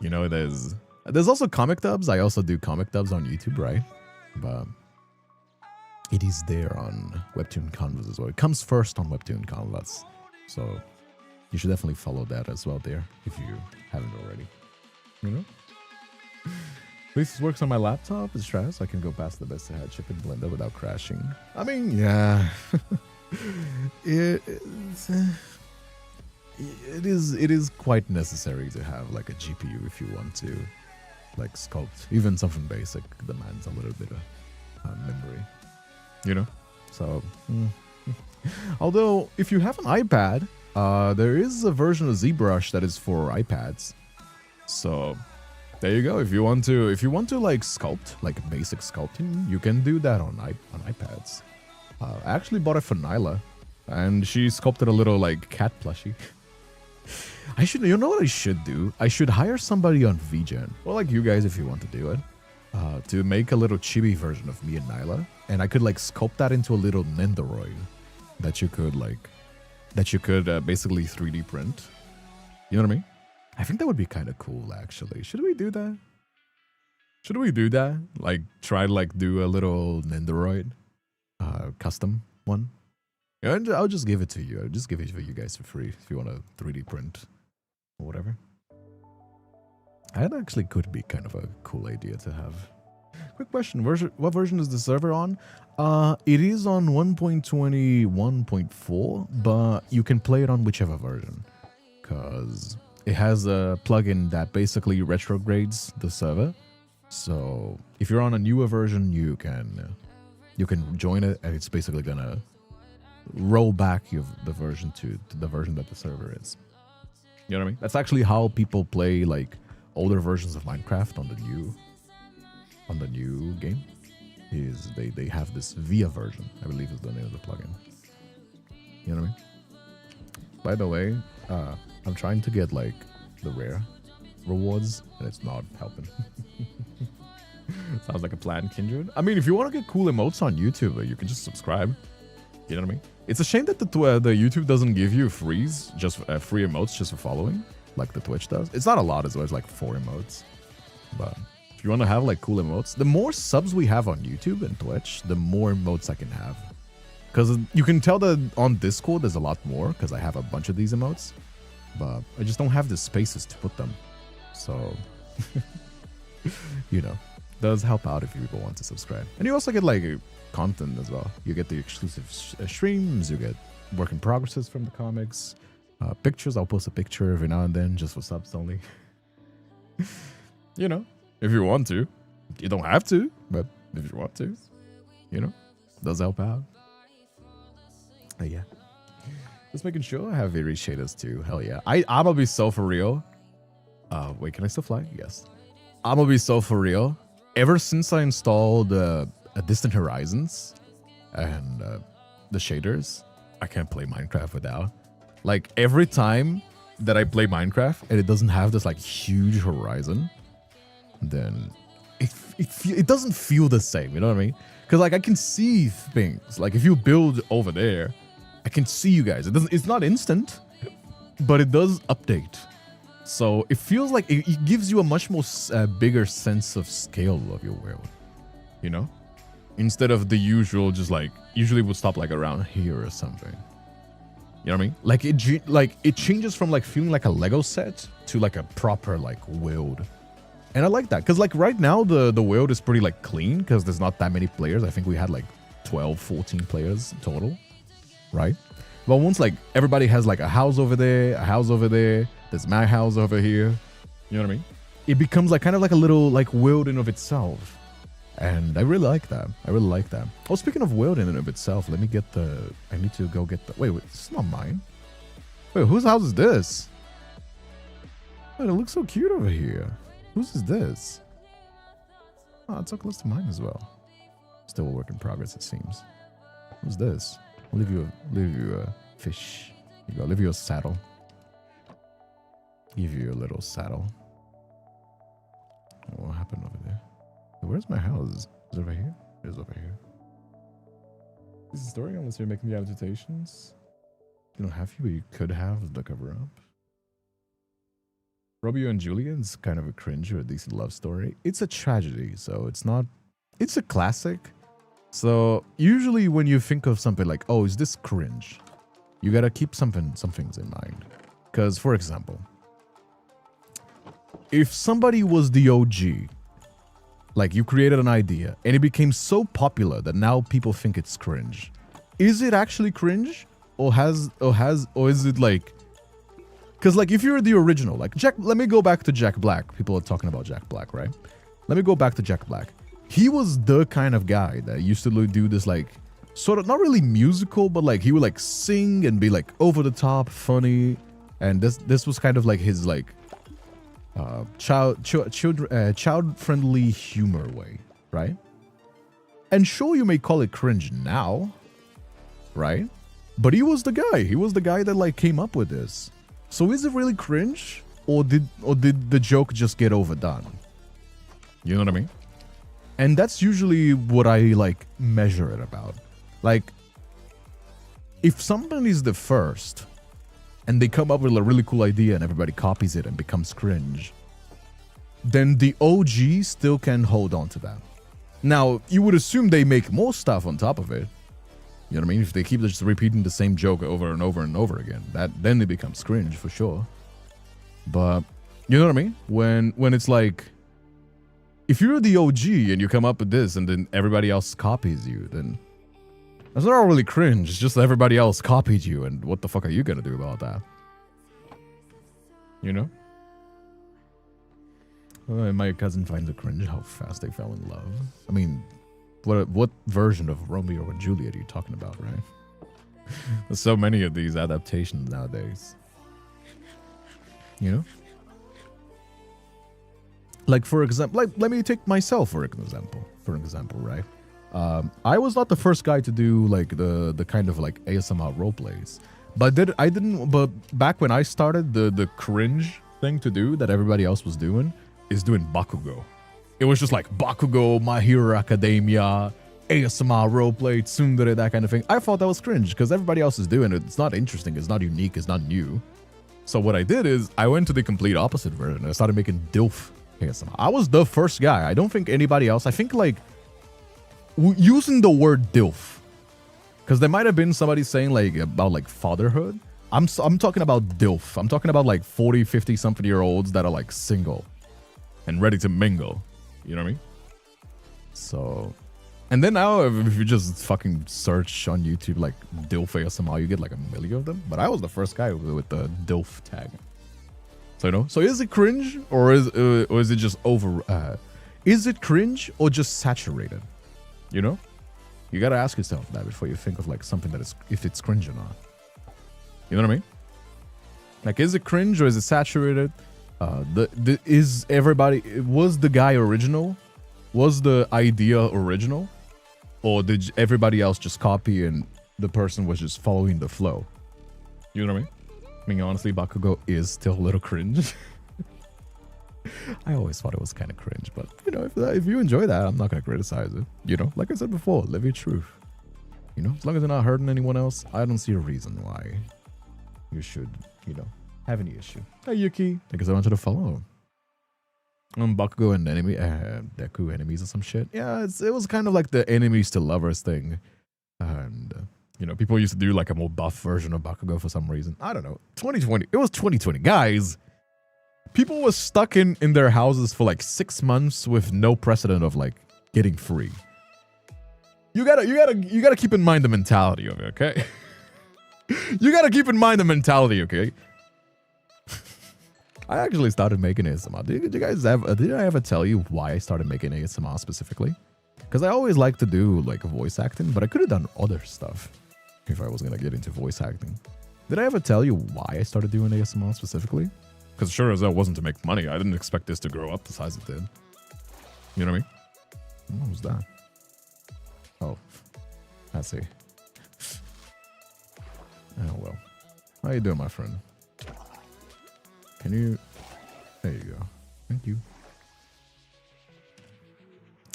You know, there's also comic dubs. I also do comic dubs on YouTube, right? But it is there on Webtoon Canvas as well. It comes first on Webtoon Canvas. So you should definitely follow that as well there if you haven't already. You know? At least this works on my laptop. It's trash. I can go past the best ahead chip and Blender without crashing. I mean, yeah. it is quite necessary to have like a GPU if you want to like sculpt. Even something basic demands a little bit of memory. You know? So, although if you have an iPad, there is a version of ZBrush that is for iPads. So there you go. If you want to like sculpt, like basic sculpting, you can do that on iPads. I actually bought it for Nyla, and she sculpted a little like cat plushie. You know what I should do? I should hire somebody on VGen, or like you guys if you want to do it, to make a little chibi version of me and Nyla, and I could like sculpt that into a little Nendoroid that you could basically 3D print. You know what I mean? I think that would be kind of cool, actually. Should we do that? Like, try to, like, do a little Nendoroid custom one? Yeah, and I'll just give it to you. I'll just give it for you guys for free if you want to 3D print or whatever. That actually could be kind of a cool idea to have. Quick question. What version is the server on? It is on 1.21.4, but you can play it on whichever version. Because it has a plugin that basically retrogrades the server. So if you're on a newer version, you can join it, and it's basically gonna roll back the version to the version that the server is. You know what I mean? That's actually how people play like older versions of Minecraft on the new game. Is they have this VIA version, I believe is the name of the plugin. You know what I mean? By the way, I'm trying to get like the rare rewards, and it's not helping. Sounds like a plan, Kindred. I mean, if you want to get cool emotes on YouTube, you can just subscribe. You know what I mean? It's a shame that the YouTube doesn't give you free emotes just for following, like the Twitch does. It's not a lot as well. It's like 4 emotes. But if you want to have like cool emotes, the more subs we have on YouTube and Twitch, the more emotes I can have. Because you can tell that on Discord there's a lot more, because I have a bunch of these emotes. But I just don't have the spaces to put them. So, you know, does help out if people want to subscribe. And you also get like content as well. You get the exclusive streams, you get work in progresses from the comics, pictures. I'll post a picture every now and then just for subs only. You know, if you want to. You don't have to, but if you want to, you know, does help out. Yeah. Just making sure I have various shaders too. Hell yeah. I'm gonna be so for real. Wait, can I still fly? Yes. I'm gonna be so for real. Ever since I installed Distant Horizons and the shaders, I can't play Minecraft without. Like every time that I play Minecraft and it doesn't have this like huge horizon, then it doesn't feel the same. You know what I mean? Because like I can see things. Like if you build over there, I can see you guys. It's not instant, but it does update. So it feels like it gives you a much more bigger sense of scale of your world, you know? Instead of the usual, just like, usually would stop like around here or something. You know what I mean? Like it changes from like feeling like a Lego set to like a proper like world. And I like that, because like right now the world is pretty like clean, because there's not that many players. I think we had like 12, 14 players total, right? But once like everybody has like a house over there, there's my house over here, you know what I mean? It becomes like kind of like a little like world in of itself. And I really like that. Oh, speaking of world in and of itself, let me get I need to go get wait, this is not mine. Wait, whose house is this? Wait, it looks so cute over here. Whose is this? Oh, it's so close to mine as well. Still a work in progress, it seems. Who's this? I'll leave you a fish. Here you go. Leave you a saddle. Give you a little saddle. What happened over there? Where's my house? Is it over here? It is over here. This is the story unless you're making the annotations. You don't have to, but you could have the cover up. Romeo and Juliet is kind of a cringe or a decent love story. It's a tragedy, so it's not. It's a classic. So usually when you think of something like, oh, is this cringe? you gotta keep some things in mind. Because, for example, if somebody was the OG, like you created an idea and it became so popular that now people think it's cringe, is it actually cringe, or is it like? Because like if you're the original, like Jack, let me go back to Jack Black. People are talking about Jack Black, right? Let me go back to Jack Black. He was the kind of guy that used to do this like sort of not really musical, but like he would like sing and be like over the top, funny, and this was kind of like his like child friendly humor way, right? And sure, you may call it cringe now, right? But he was the guy. He was the guy that like came up with this. So is it really cringe, or did the joke just get overdone? You know what I mean? And that's usually what I like measure it about. Like, if somebody's the first and they come up with a really cool idea and everybody copies it and becomes cringe, then the OG still can hold on to that. Now, you would assume they make more stuff on top of it. You know what I mean? If they keep just repeating the same joke over and over and over again, then it becomes cringe for sure. But you know what I mean? When it's like, if you're the OG and you come up with this and then everybody else copies you, then that's not really cringe. It's just that everybody else copied you, and what the fuck are you gonna do about that? You know? My cousin finds it cringe how fast they fell in love. I mean, what version of Romeo and Juliet are you talking about, right? There's so many of these adaptations nowadays. You know? Like, for example, like, let me take myself for example, right? I was not the first guy to do like the kind of like ASMR role plays, but but back when I started, the cringe thing to do that everybody else was doing is doing Bakugo. It was just like Bakugo, My Hero Academia, ASMR roleplay, tsundere, that kind of thing. I thought that was cringe because everybody else is doing it. It's not interesting. It's not unique. It's not new. So what I did is I went to the complete opposite version. I started making DILF ASMR. I was the first guy. I don't think anybody else. I think like using the word DILF, because there might have been somebody saying like about like fatherhood. I'm talking about DILF. I'm talking about like 40, 50 something year olds that are like single and ready to mingle. You know what I mean? So, and then now if you just fucking search on YouTube like DILF ASMR, you get like a million of them. But I was the first guy with the DILF tag. So, you know, so is it cringe or is it just is it cringe or just saturated? You know, you gotta ask yourself that before you think of like something that is, if it's cringe or not. You know what I mean? Like, is it cringe or is it saturated? Is everybody, was the guy original? Was the idea original? Or did everybody else just copy and the person was just following the flow? You know what I mean? I mean, honestly, Bakugo is still a little cringe. I always thought it was kind of cringe, but you know, if you enjoy that, I'm not going to criticize it. You know, like I said before, live your truth. You know, as long as you're not hurting anyone else, I don't see a reason why you should, you know, have any issue. Hey, Yuki, thank you so much for the follow. Bakugo and enemy, Deku enemies or some shit. Yeah, it was kind of like the enemies to lovers thing. And, you know, people used to do like a more buff version of Bakugo for some reason. I don't know. 2020. It was 2020. Guys, people were stuck in their houses for like 6 months with no precedent of like getting free. You gotta keep in mind the mentality of it, okay? You gotta keep in mind the mentality, okay? I actually started making ASMR. Did I ever tell you why I started making ASMR specifically? Because I always like to do like voice acting, but I could have done other stuff if I was gonna get into voice acting. Did I ever tell you why I started doing ASMR specifically? Because sure as hell wasn't to make money. I didn't expect this to grow up the size it did. You know what I mean? What was that? Oh, I see. Oh well. How you doing, my friend? Can you... There you go. Thank you.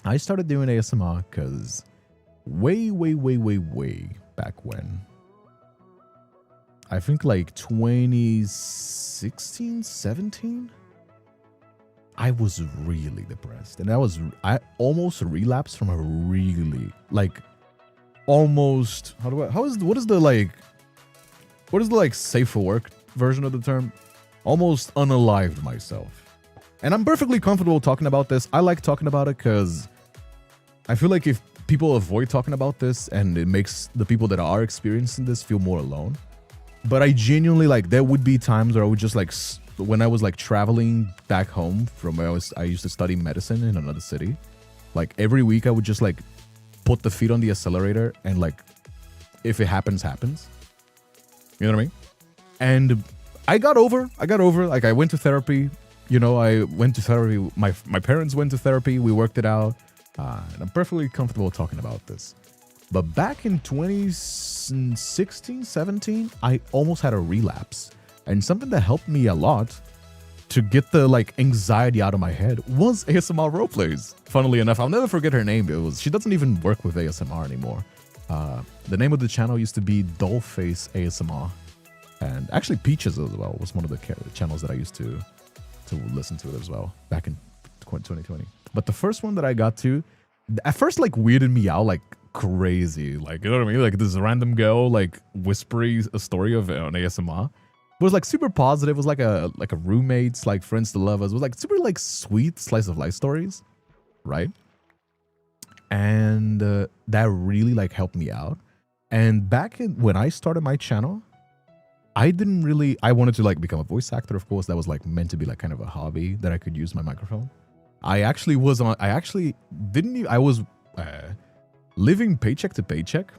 I started doing ASMR because way back when. I think like 2016, 17? I was really depressed. And I almost relapsed from a really, like, almost... what is the, like... what is the like safe for work version of the term? Almost unalived myself. And I'm perfectly comfortable talking about this. I like talking about it because I feel like if people avoid talking about this and it makes the people that are experiencing this feel more alone. But I genuinely like, there would be times where I would just like, when I was like traveling back home from where I used to study medicine in another city. Like every week I would just like put the feet on the accelerator and like, if it happens, happens. You know what I mean? And I got over, like I went to therapy, you know, I went to therapy. My parents went to therapy. We worked it out. And I'm perfectly comfortable talking about this. But back in 2016, 17, I almost had a relapse. And something that helped me a lot to get the like anxiety out of my head was ASMR roleplays. Funnily enough, I'll never forget her name. She doesn't even work with ASMR anymore. The name of the channel used to be Dollface ASMR. And actually Peaches as well was one of the channels that I used to listen to it as well back in 2020. But the first one that I got to, at first like weirded me out like crazy. Like, you know what I mean? Like this random girl like whispering a story of on ASMR. It was like super positive. It was like a roommates, like friends to lovers. It was like super like sweet slice of life stories, right? And that really like helped me out. And back when I started my channel, I wanted to like become a voice actor. Of course, that was like meant to be like kind of a hobby that I could use my microphone. I was living paycheck to paycheck,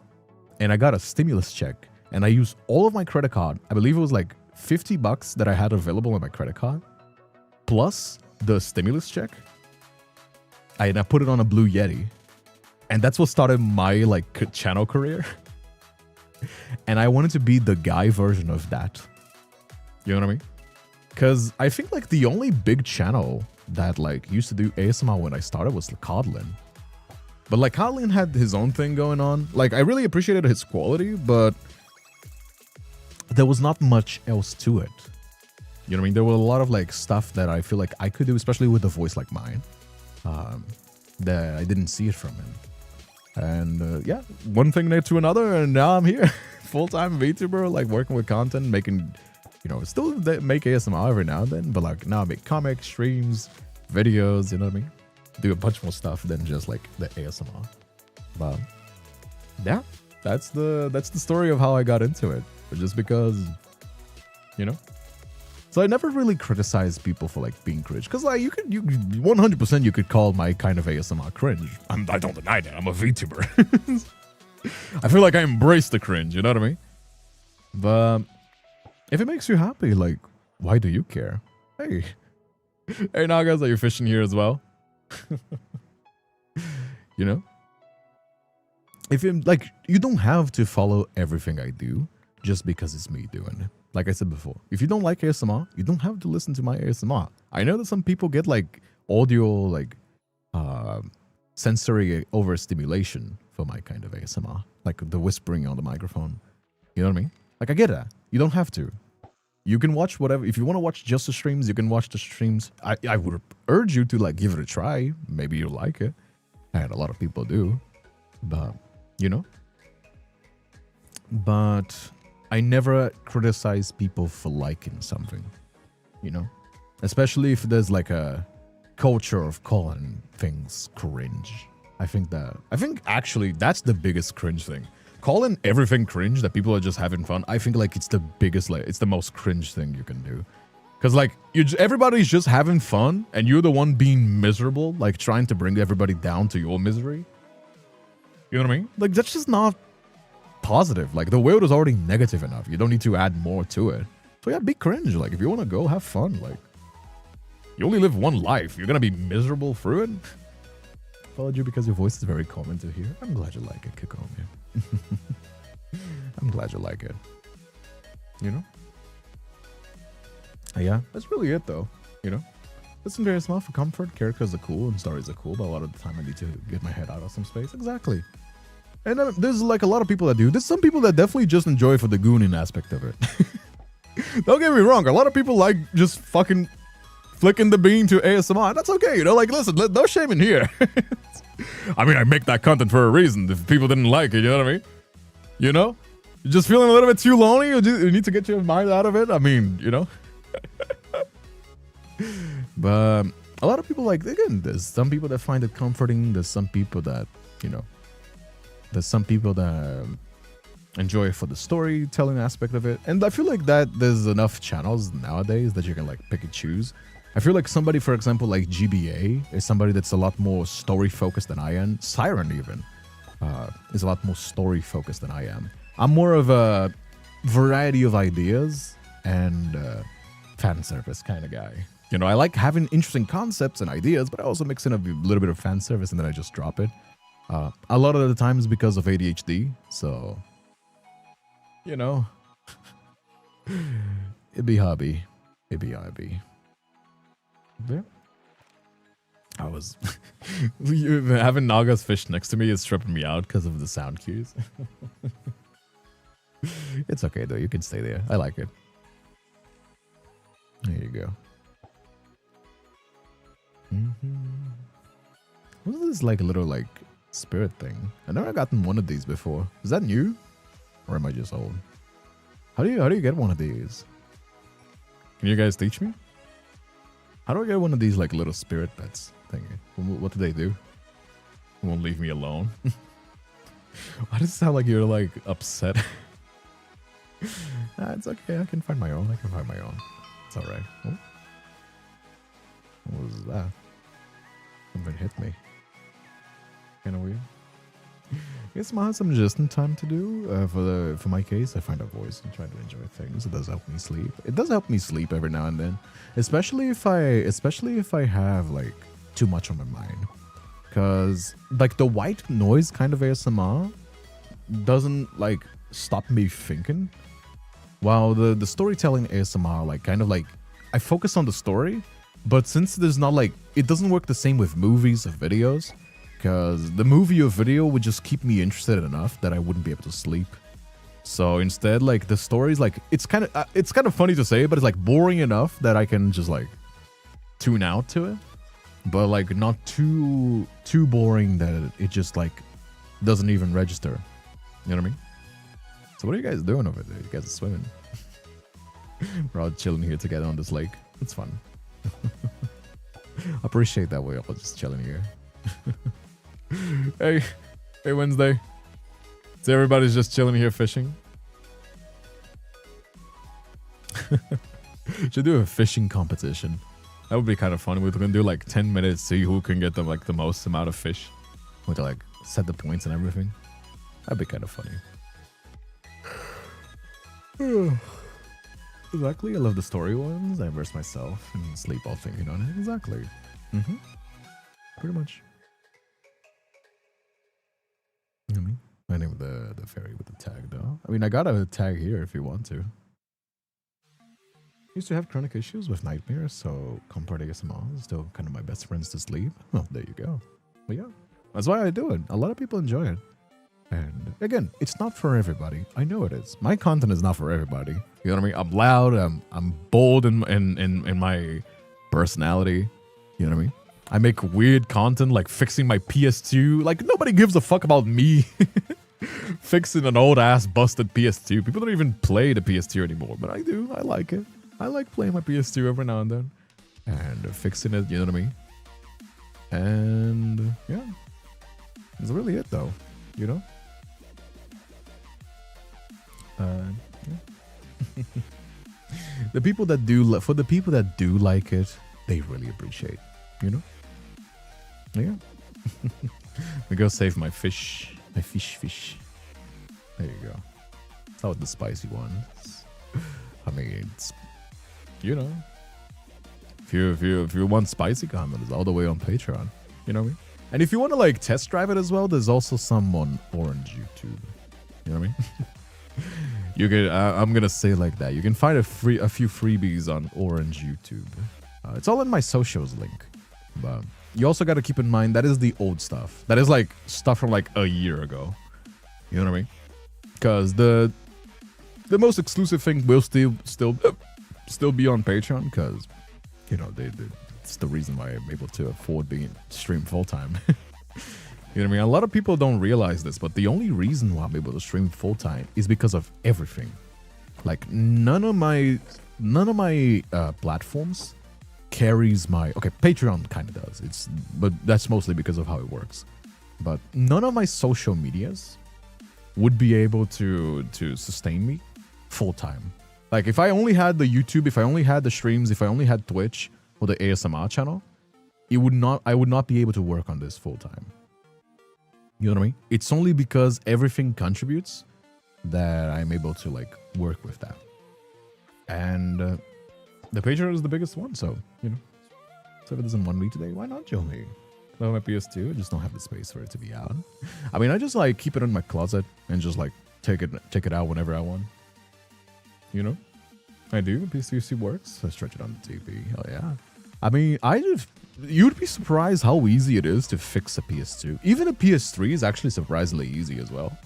and I got a stimulus check, and I used all of my credit card. I believe it was like $50 that I had available on my credit card, plus the stimulus check. I put it on a Blue Yeti, and that's what started my like channel career. And I wanted to be the guy version of that. You know what I mean? Because I think like the only big channel that like used to do ASMR when I started was Codlin. But like Codlin had his own thing going on. Like I really appreciated his quality, but there was not much else to it. You know what I mean? There were a lot of like stuff that I feel like I could do, especially with a voice like mine, that I didn't see it from him. And yeah, one thing led to another, and now I'm here, full-time VTuber, like working with content, making, you know, still make ASMR every now and then, but like now I make comics, streams, videos, you know what I mean? Do a bunch more stuff than just like the ASMR. But yeah, that's the story of how I got into it. Just because, you know. So I never really criticized people for like being cringe, because like you 100% you could call my kind of ASMR cringe. I don't deny that. I'm a VTuber. I feel like I embrace the cringe. You know what I mean? But if it makes you happy, like, why do you care? Hey, now guys, are you fishing here as well? You know, if you like, you don't have to follow everything I do just because it's me doing it. Like I said before, if you don't like ASMR, you don't have to listen to my ASMR. I know that some people get like audio, like sensory overstimulation for my kind of ASMR, like the whispering on the microphone. You know what I mean? Like I get that. You don't have to. You can watch whatever. If you want to watch just the streams, you can watch the streams. I would urge you to like give it a try. Maybe you'll like it. And a lot of people do. But, you know. But I never criticize people for liking something, you know, especially if there's like a culture of calling things cringe. I think actually that's the biggest cringe thing. Calling everything cringe that people are just having fun. I think like it's the biggest, like it's the most cringe thing you can do. Cause like everybody's just having fun and you're the one being miserable, like trying to bring everybody down to your misery. You know what I mean? Like that's just not positive. Like the world is already negative enough. You don't need to add more to it. So yeah, be cringe. Like if you want to go have fun, like you only live one life. You're gonna be miserable through it. Followed you because your voice is very common to hear. I'm glad you like it, Kick on you. I'm glad you like it. You know? Yeah, that's really it though. You know? Listen to ASMR for comfort. Characters are cool and stories are cool, but a lot of the time I need to get my head out of some space. Exactly. And there's like a lot of people that do. There's some people that definitely just enjoy for the gooning aspect of it. Don't get me wrong. A lot of people like just fucking flicking the bean to ASMR. That's okay. You know, like, listen, no shame in here. I mean, I make that content for a reason. If people didn't like it, you know what I mean? You know? You're just feeling a little bit too lonely? You need to get your mind out of it? I mean, you know? But a lot of people, like, again, there's some people that find it comforting. There's some people that, you know, there's some people that enjoy it for the storytelling aspect of it. And I feel like that there's enough channels nowadays that you can, like, pick and choose. I feel like somebody, for example, like GBA is somebody that's a lot more story focused than I am. Siren even is a lot more story focused than I am. I'm more of a variety of ideas and fan service kind of guy. You know, I like having interesting concepts and ideas, but I also mix in a little bit of fan service and then I just drop it. A lot of the times because of ADHD, so, you know, it'd be hobby. It'd be hobby. Yeah. I was having Naga's fish next to me is tripping me out because of the sound cues. It's okay though, you can stay there. I like it. There you go. What is this like a little like spirit thing? I've never gotten one of these before. Is that new? Or am I just old? How do you get one of these? Can you guys teach me? How do I get one of these like little spirit pets thingy? What do they do? They won't leave me alone. Why does it sound like you're like upset? Nah, it's okay. I can find my own. It's alright. Oh. What was that? Something hit me. Kinda weird. Yes, I have some adjusting time to do for my case. I find a voice and try to enjoy things. It does help me sleep. It does help me sleep every now and then, especially if I have like too much on my mind, because like the white noise kind of ASMR doesn't like stop me thinking, while the storytelling ASMR like kind of like I focus on the story, but since there's not like it doesn't work the same with movies or videos. Because the movie or video would just keep me interested enough that I wouldn't be able to sleep. So instead, like the stories, like it's kind of funny to say, but it's like boring enough that I can just like tune out to it, but like not too boring that it just like doesn't even register. You know what I mean? So what are you guys doing over there? You guys are swimming. We're all chilling here together on this lake. It's fun. Appreciate that we're all just chilling here. Hey Wednesday. So everybody's just chilling here fishing. Should do a fishing competition. That would be kind of fun. We're gonna do like 10 minutes, see who can get them like the most amount of fish. We to like set the points and everything. That'd be kind of funny. Exactly. I love the story ones. I immerse myself and sleep all thinking on it. Exactly. Pretty much. You know what I mean? My name of the fairy with the tag though. I mean, I got a tag here if you want to. Used to have chronic issues with nightmares, so comfort ASMR is still kind of my best friends to sleep. Well, there you go. But yeah, that's why I do it. A lot of people enjoy it. And again, it's not for everybody. I know it is. My content is not for everybody. You know what I mean? I'm loud. I'm bold in my personality. You know what I mean? I make weird content like fixing my PS2. Like nobody gives a fuck about me fixing an old ass busted PS2. People don't even play the PS2 anymore, but I do. I like it. I like playing my PS2 every now and then and fixing it. You know what I mean? And yeah, that's really it though. You know? Yeah. The people that do, for the people that do like it, they really appreciate. You know? Yeah. We go save my fish. My fish. There you go. It's out the spicy ones. I mean, it's, you know, if you want spicy content, it's all the way on Patreon. You know what I mean? And if you want to like test drive it as well, there's also some on Orange YouTube. You know what I mean? You can. I'm gonna say it like that. You can find a few freebies on Orange YouTube. It's all in my socials link. But you also got to keep in mind that is the old stuff. That is like stuff from like a year ago. You know what I mean? Because the most exclusive thing will still be on Patreon. Because you know it's the reason why I'm able to afford being stream full time. You know what I mean? A lot of people don't realize this, but the only reason why I'm able to stream full time is because of everything. Like none of my platforms carries my Patreon kind of does. But that's mostly because of how it works. But none of my social medias would be able to sustain me full time. Like if I only had the YouTube, if I only had the streams, if I only had Twitch or the ASMR channel, I would not be able to work on this full time. You know what I mean? It's only because everything contributes that I'm able to like work with that. And the Patreon is the biggest one, so you know. So if it doesn't want me today, why not join me? I have my PS2, I just don't have the space for it to be out. I mean, I just like keep it in my closet and just like take it out whenever I want. You know? I do. PS2 works. I stretch it on the TV. Oh yeah. I mean, you'd be surprised how easy it is to fix a PS2. Even a PS3 is actually surprisingly easy as well,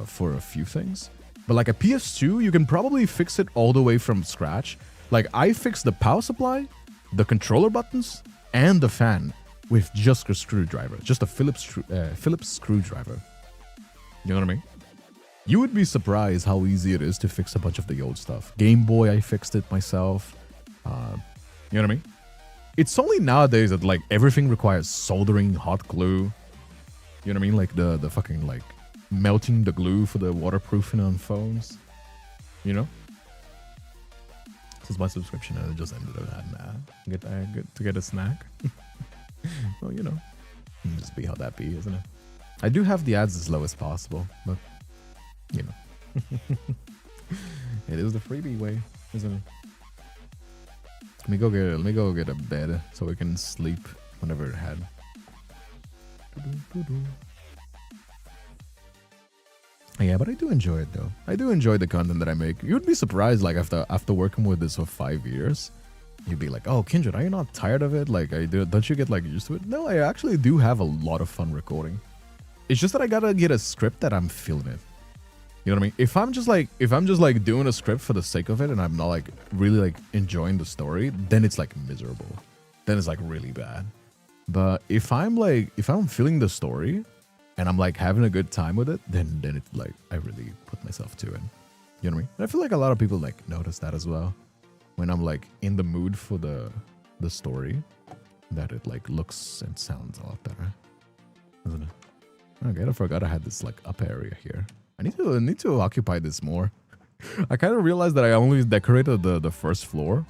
for a few things. But like a PS2, you can probably fix it all the way from scratch. Like I fixed the power supply, the controller buttons, and the fan with just a screwdriver, just a Phillips screwdriver. You know what I mean? You would be surprised how easy it is to fix a bunch of the old stuff. Game Boy, I fixed it myself. You know what I mean? It's only nowadays that like everything requires soldering, hot glue. You know what I mean? Like the fucking like melting the glue for the waterproofing on phones. You know? Since my subscription just ended up to get a snack. Well, you know, just be how that be, isn't it? I do have the ads as low as possible, but you know, it is the freebie way, isn't it? Let me go get a bed so we can sleep whenever it had. Yeah, but I do enjoy it though. I do enjoy the content that I make. You'd be surprised, like after working with this for 5 years, you'd be like, "Oh, Kindred, are you not tired of it? Like, don't you get like used to it?" No, I actually do have a lot of fun recording. It's just that I gotta get a script that I'm feeling it. You know what I mean? If I'm just like doing a script for the sake of it and I'm not like really like enjoying the story, then it's like miserable. Then it's like really bad. But if I'm feeling the story and I'm like having a good time with it, then it's like I really put myself to it. You know what I mean? And I feel like a lot of people like notice that as well. When I'm like in the mood for the story, that it like looks and sounds a lot better. Isn't it? Okay, I forgot I had this like up area here. I need to occupy this more. I kind of realized that I only decorated the first floor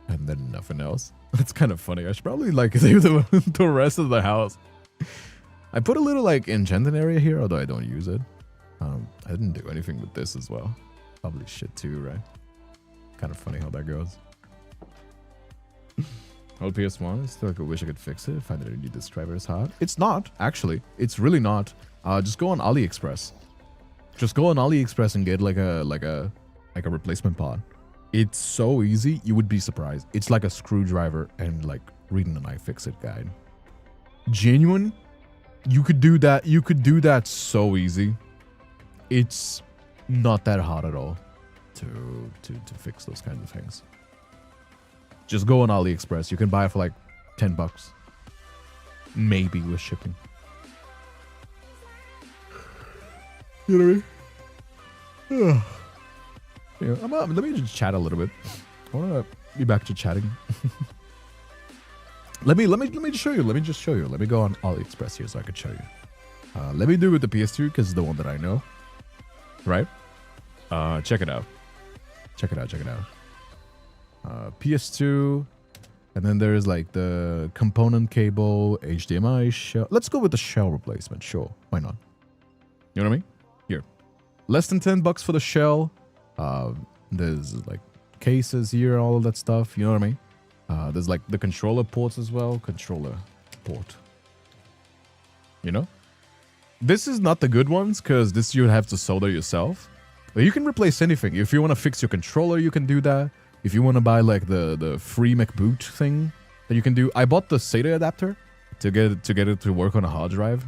and then nothing else. That's kind of funny. I should probably like do the rest of the house. I put a little like enchanting area here, although I don't use it. I didn't do anything with this as well. Probably shit too, right? Kind of funny how that goes. Old PS1, still like I wish I could fix it. Find that I need this driver is hot. It's not, actually. It's really not. Just go on AliExpress. Just go on AliExpress and get like a replacement pod. It's so easy, you would be surprised. It's like a screwdriver and like reading an iFixit guide. Genuine, you could do that. You could do that so easy. It's not that hard at all to fix those kinds of things. Just go on AliExpress. You can buy it for like $10, maybe with shipping. You know what I mean? Yeah, let me just chat a little bit. I want to be back to chatting. let me just show you. Let me just show you. Let me go on AliExpress here so I could show you. Let me do it with the PS2 because it's the one that I know. Right? Check it out. Check it out. Check it out. PS2, and then there's like the component cable, HDMI shell. Let's go with the shell replacement. Sure, why not? You know what I mean? Here, less than $10 for the shell. There's like cases here, all of that stuff. You know what I mean? There's like the controller ports as well. Controller port. You know, this is not the good ones because this you have to solder yourself. But you can replace anything. If you want to fix your controller, you can do that. If you want to buy like the free MacBoot thing that you can do. I bought the SATA adapter to get it to work on a hard drive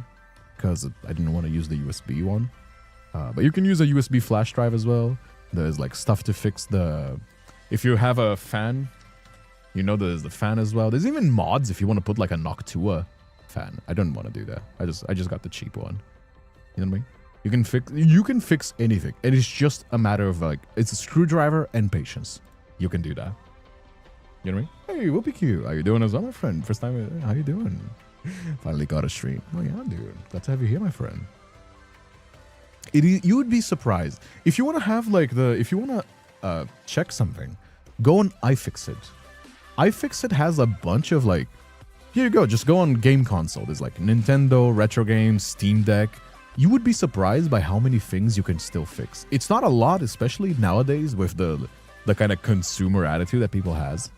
because I didn't want to use the USB one. But you can use a USB flash drive as well. There's like stuff to fix the... If you have a fan, you know there's the fan as well. There's even mods if you want to put like a Noctua fan. I don't want to do that. I just got the cheap one. You know what I mean? You can fix anything, and it's just a matter of like it's a screwdriver and patience. You can do that. You know what I mean? Hey, Whoopie Q, how you doing as well, my friend? First time, how you doing? Finally got a stream. Oh yeah, dude. Glad to have you here, my friend. You would be surprised if you want to have like if you want to check something, go on iFixit. iFixit has a bunch of like, here you go. Just go on game console. There's like Nintendo, retro games, Steam Deck. You would be surprised by how many things you can still fix. It's not a lot, especially nowadays with the kind of consumer attitude that people has.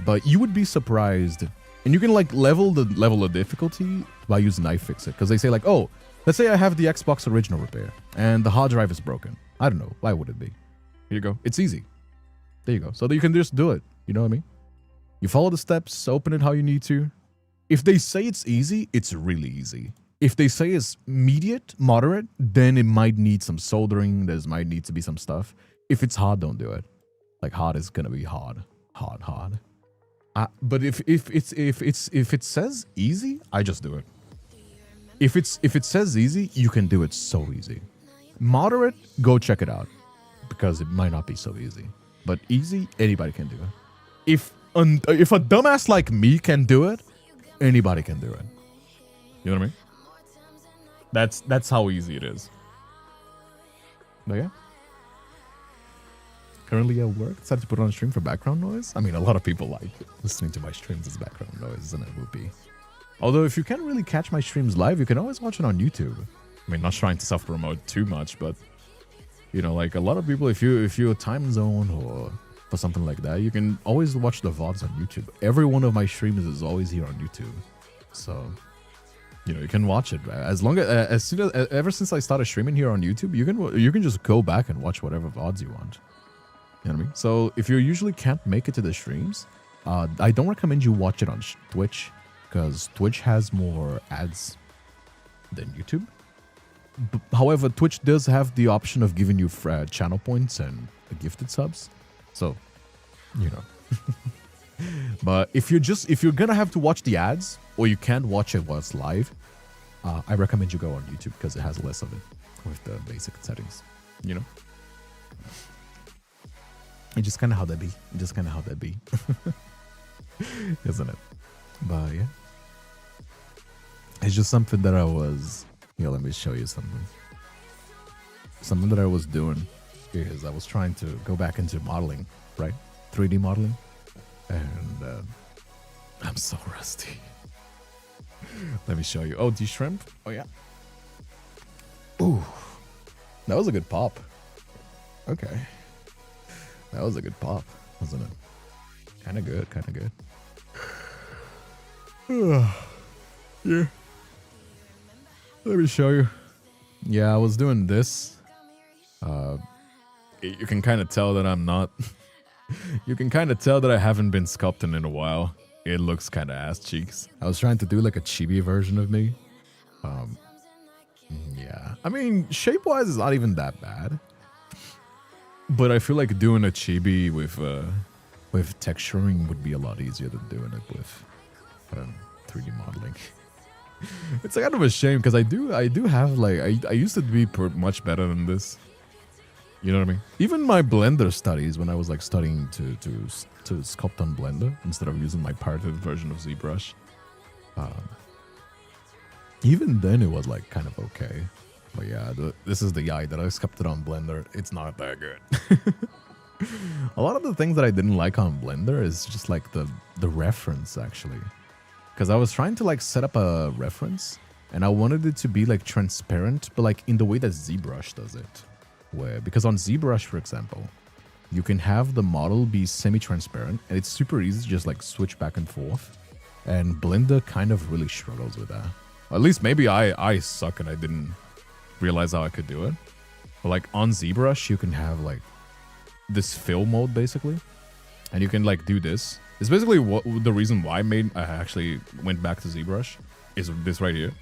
But you would be surprised. And you can like level the level of difficulty by using iFixit. Because they say like, oh, let's say I have the Xbox original repair and the hard drive is broken. I don't know. Why would it be? Here you go. It's easy. There you go. So that you can just do it. You know what I mean? You follow the steps, open it how you need to. If they say it's easy, it's really easy. If they say it's moderate, then it might need some soldering. There might need to be some stuff. If it's hard, don't do it. Like hard is gonna be hard. But if it says easy, I just do it. If it says easy, you can do it so easy. Moderate, go check it out because it might not be so easy. But easy, anybody can do it. If a dumbass like me can do it, anybody can do it. You know what I mean? That's how easy it is. But yeah. Currently at work, decided to put on a stream for background noise. I mean, a lot of people like listening to my streams as background noise, and it would be. Although if you can't really catch my streams live, you can always watch it on YouTube. I mean, not trying to self-promote too much, but you know, like a lot of people, if you're a time zone or for something like that, you can always watch the VODs on YouTube. Every one of my streams is always here on YouTube, so you know you can watch it ever since I started streaming here on YouTube. You can just go back and watch whatever VODs you want. You know what I mean? So if you usually can't make it to the streams, I don't recommend you watch it on Twitch because Twitch has more ads than YouTube. However, Twitch does have the option of giving you channel points and gifted subs. So, you know. But if you're gonna have to watch the ads or you can't watch it while it's live, I recommend you go on YouTube because it has less of it with the basic settings. You know. It's just kind of how that be. Isn't it? But yeah. It's just something that I was... Yeah, let me show you something. Something that I was doing is I was trying to go back into modeling, right? 3D modeling. And I'm so rusty. Let me show you. Oh, de-shrimp? Oh, yeah. Ooh. That was a good pop. Okay. That was a good pop, wasn't it? Kind of good. Yeah. Let me show you. Yeah, I was doing this. You can kind of tell that I'm not... You can kind of tell that I haven't been sculpting in a while. It looks kind of ass cheeks. I was trying to do like a chibi version of me. Yeah. I mean, shape-wise, it's not even that bad. But I feel like doing a chibi with texturing would be a lot easier than doing it with 3D modeling. It's kind of a shame because I do have like I used to be much better than this. You know what I mean? Even my Blender studies when I was like studying to sculpt on Blender instead of using my pirated version of ZBrush. Even then it was like kind of okay. But yeah, this is the guy that I sculpted on Blender. It's not that good. A lot of the things that I didn't like on Blender is just like the reference actually. Because I was trying to like set up a reference and I wanted it to be like transparent, but like in the way that ZBrush does it. Because on ZBrush, for example, you can have the model be semi-transparent and it's super easy to just like switch back and forth. And Blender kind of really struggles with that. Or at least maybe I suck and I didn't realize how I could do it. But like on ZBrush, you can have like this fill mode basically, and you can like do this. It's basically the reason why I actually went back to ZBrush is this right here.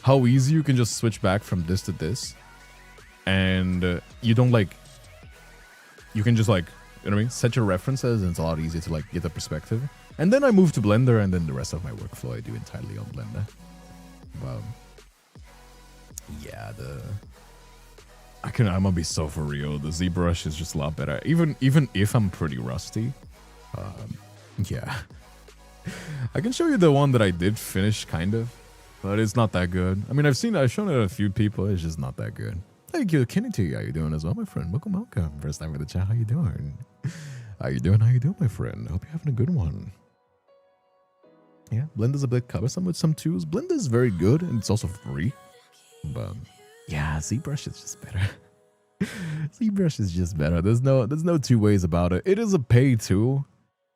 How easy you can just switch back from this to this, and you don't like. You can just like, you know what I mean, set your references, and it's a lot easier to like get the perspective. And then I move to Blender, and then the rest of my workflow I do entirely on Blender. But yeah, I'm gonna be so for real. The ZBrush is just a lot better. Even if I'm pretty rusty. Yeah. I can show you the one that I did finish, kind of. But it's not that good. I mean, I've shown it to a few people. It's just not that good. Thank you, Kennedy. How you doing as well, my friend? Welcome. First time in the chat. How you doing? How you doing, my friend? Hope you're having a good one. Yeah, Blender's a bit cumbersome with some tools. Blender's very good, and it's also free. But yeah, ZBrush is just better. ZBrush is just better. There's no two ways about it. It is a pay tool.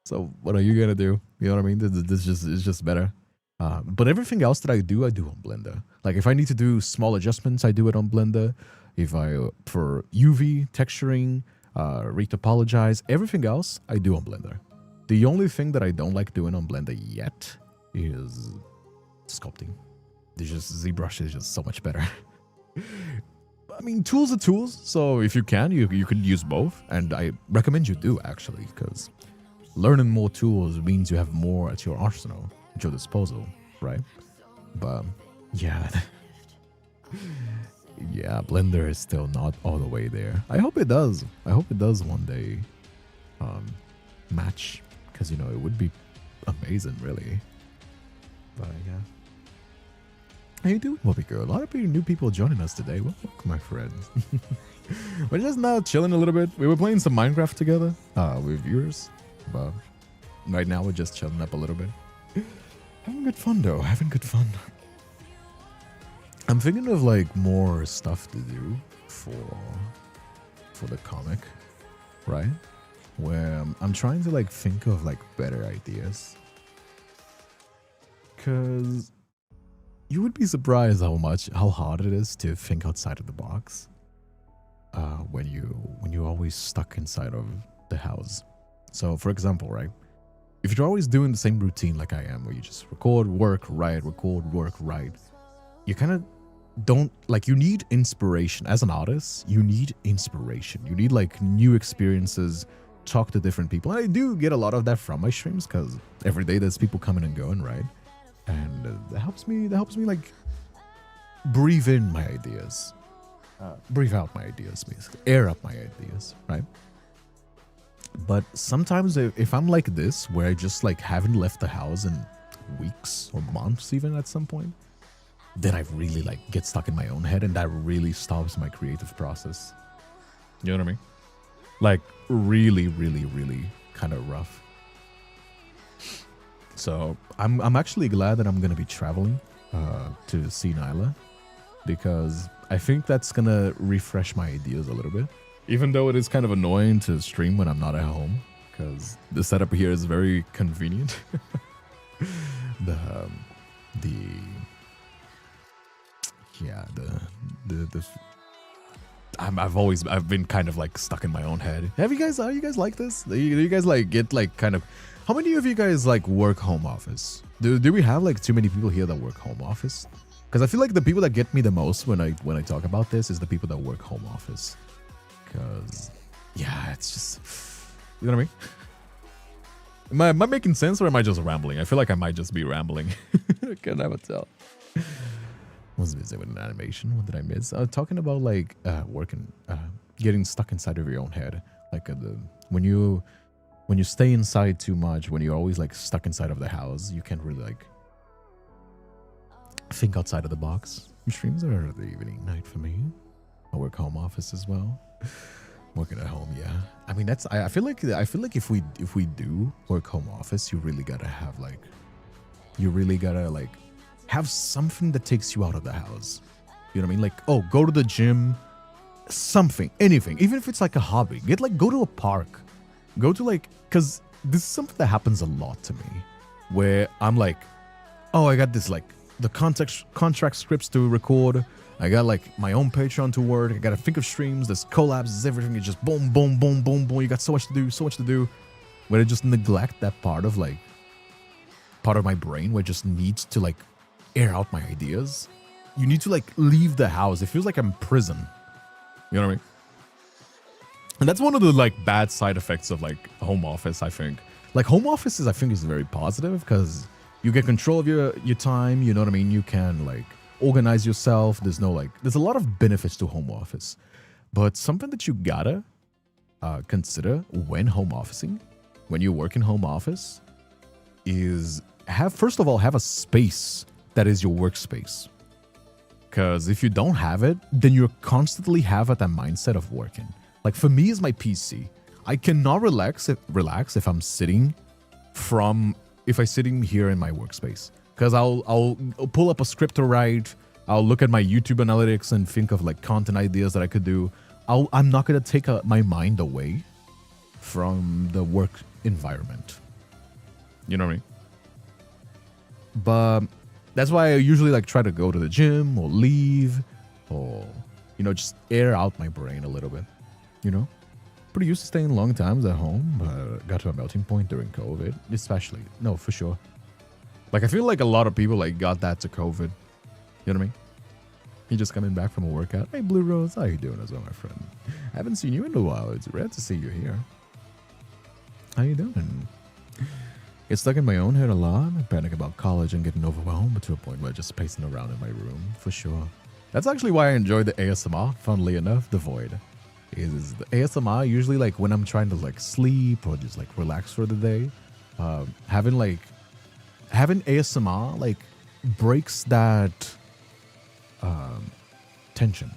So what are you gonna do? You know what I mean? This is just better. But everything else that I do on Blender. Like if I need to do small adjustments, I do it on Blender. If for UV, texturing, retopologize, everything else I do on Blender. The only thing that I don't like doing on Blender yet is sculpting. ZBrush is just so much better. I mean, tools are tools, so if you can, you can use both, and I recommend you do actually, because learning more tools means you have more at your arsenal, at your disposal, right? But yeah, yeah, Blender is still not all the way there. I hope it does. I hope it does one day match, because you know it would be amazing, really. But yeah. How you doing, Whoopi girl? A lot of new people joining us today. Welcome, my friends. We're just now chilling a little bit. We were playing some Minecraft together with viewers, but right now we're just chilling up a little bit. Having good fun though. Having good fun. I'm thinking of like more stuff to do for the comic, right? Where I'm trying to like think of like better ideas, because you would be surprised how hard it is to think outside of the box when you're always stuck inside of the house. So for example, right, if you're always doing the same routine like I am, where you just record, work, write, record, work, write, you kind of don't like, you need inspiration. As an artist, you need inspiration. You need like new experiences, talk to different people. And I do get a lot of that from my streams, because every day there's people coming and going, right? And that helps me like breathe in my ideas, breathe out my ideas, basically air up my ideas, right? But sometimes if I'm like this, where I just like haven't left the house in weeks or months even at some point, then I really like get stuck in my own head, and that really stops my creative process. You know what I mean? Like really, really, really kind of rough. So I'm actually glad that I'm gonna be traveling to see Nyla, because I think that's gonna refresh my ideas a little bit. Even though it is kind of annoying to stream when I'm not at home, because the setup here is very convenient. I've been kind of like stuck in my own head. Are you guys like this? Do you guys like get like kind of, how many of you guys like work home office? Do we have like too many people here that work home office? Because I feel like the people that get me the most when I talk about this is the people that work home office. Because yeah, it's just, you know what I mean? Am I making sense, or am I just rambling? I feel like I might just be rambling. I can never tell. Was busy with an animation. What did I miss? Talking about like working, getting stuck inside of your own head. Like when you stay inside too much, when you're always like stuck inside of the house, you can't really like think outside of the box. Streams are the evening, night for me. I work home office as well. Working at home, yeah. I mean, that's I feel like if we do work home office, you really gotta have like, have something that takes you out of the house. You know what I mean? Like, oh, go to the gym, something, anything. Even if it's like a hobby, go to a park. Go to like, because this is something that happens a lot to me, where I'm like, oh, I got this like the contract scripts to record. I got like my own Patreon to work. I got to think of streams. There's collabs. There's everything. It's just boom, boom, boom, boom, boom. You got so much to do. Where I just neglect that part of my brain where it just needs to like air out my ideas. You need to like leave the house. It feels like I'm in prison. You know what I mean? And that's one of the like bad side effects of like home office, I think. Like home offices, I think is very positive because you get control of your time. You know what I mean? You can like organize yourself. There's a lot of benefits to home office, but something that you gotta consider when home officing, when you work in home office, is first of all have a space that is your workspace. Because if you don't have it, then you're constantly have that mindset of working. Like for me, is my PC. I cannot relax if I'm sitting here in my workspace. Because I'll pull up a script to write. I'll look at my YouTube analytics and think of like content ideas that I could do. I'm not gonna take my mind away from the work environment. You know what I mean? But that's why I usually like try to go to the gym or leave or, just air out my brain a little bit, Pretty used to staying long times at home, but got to a melting point during COVID, especially. No, for sure. Like, I feel like a lot of people like got that to COVID. You know what I mean? You just coming back from a workout. Hey, Blue Rose, how you doing as well, my friend? I haven't seen you in a while. It's rare to see you here. How you doing? Get stuck in my own head a lot. I panic about college and getting overwhelmed, but to a point where just pacing around in my room, for sure. That's actually why I enjoy the ASMR, funnily enough, the void. Is the ASMR usually like when I'm trying to like sleep or just like relax for the day. Having ASMR like breaks that tension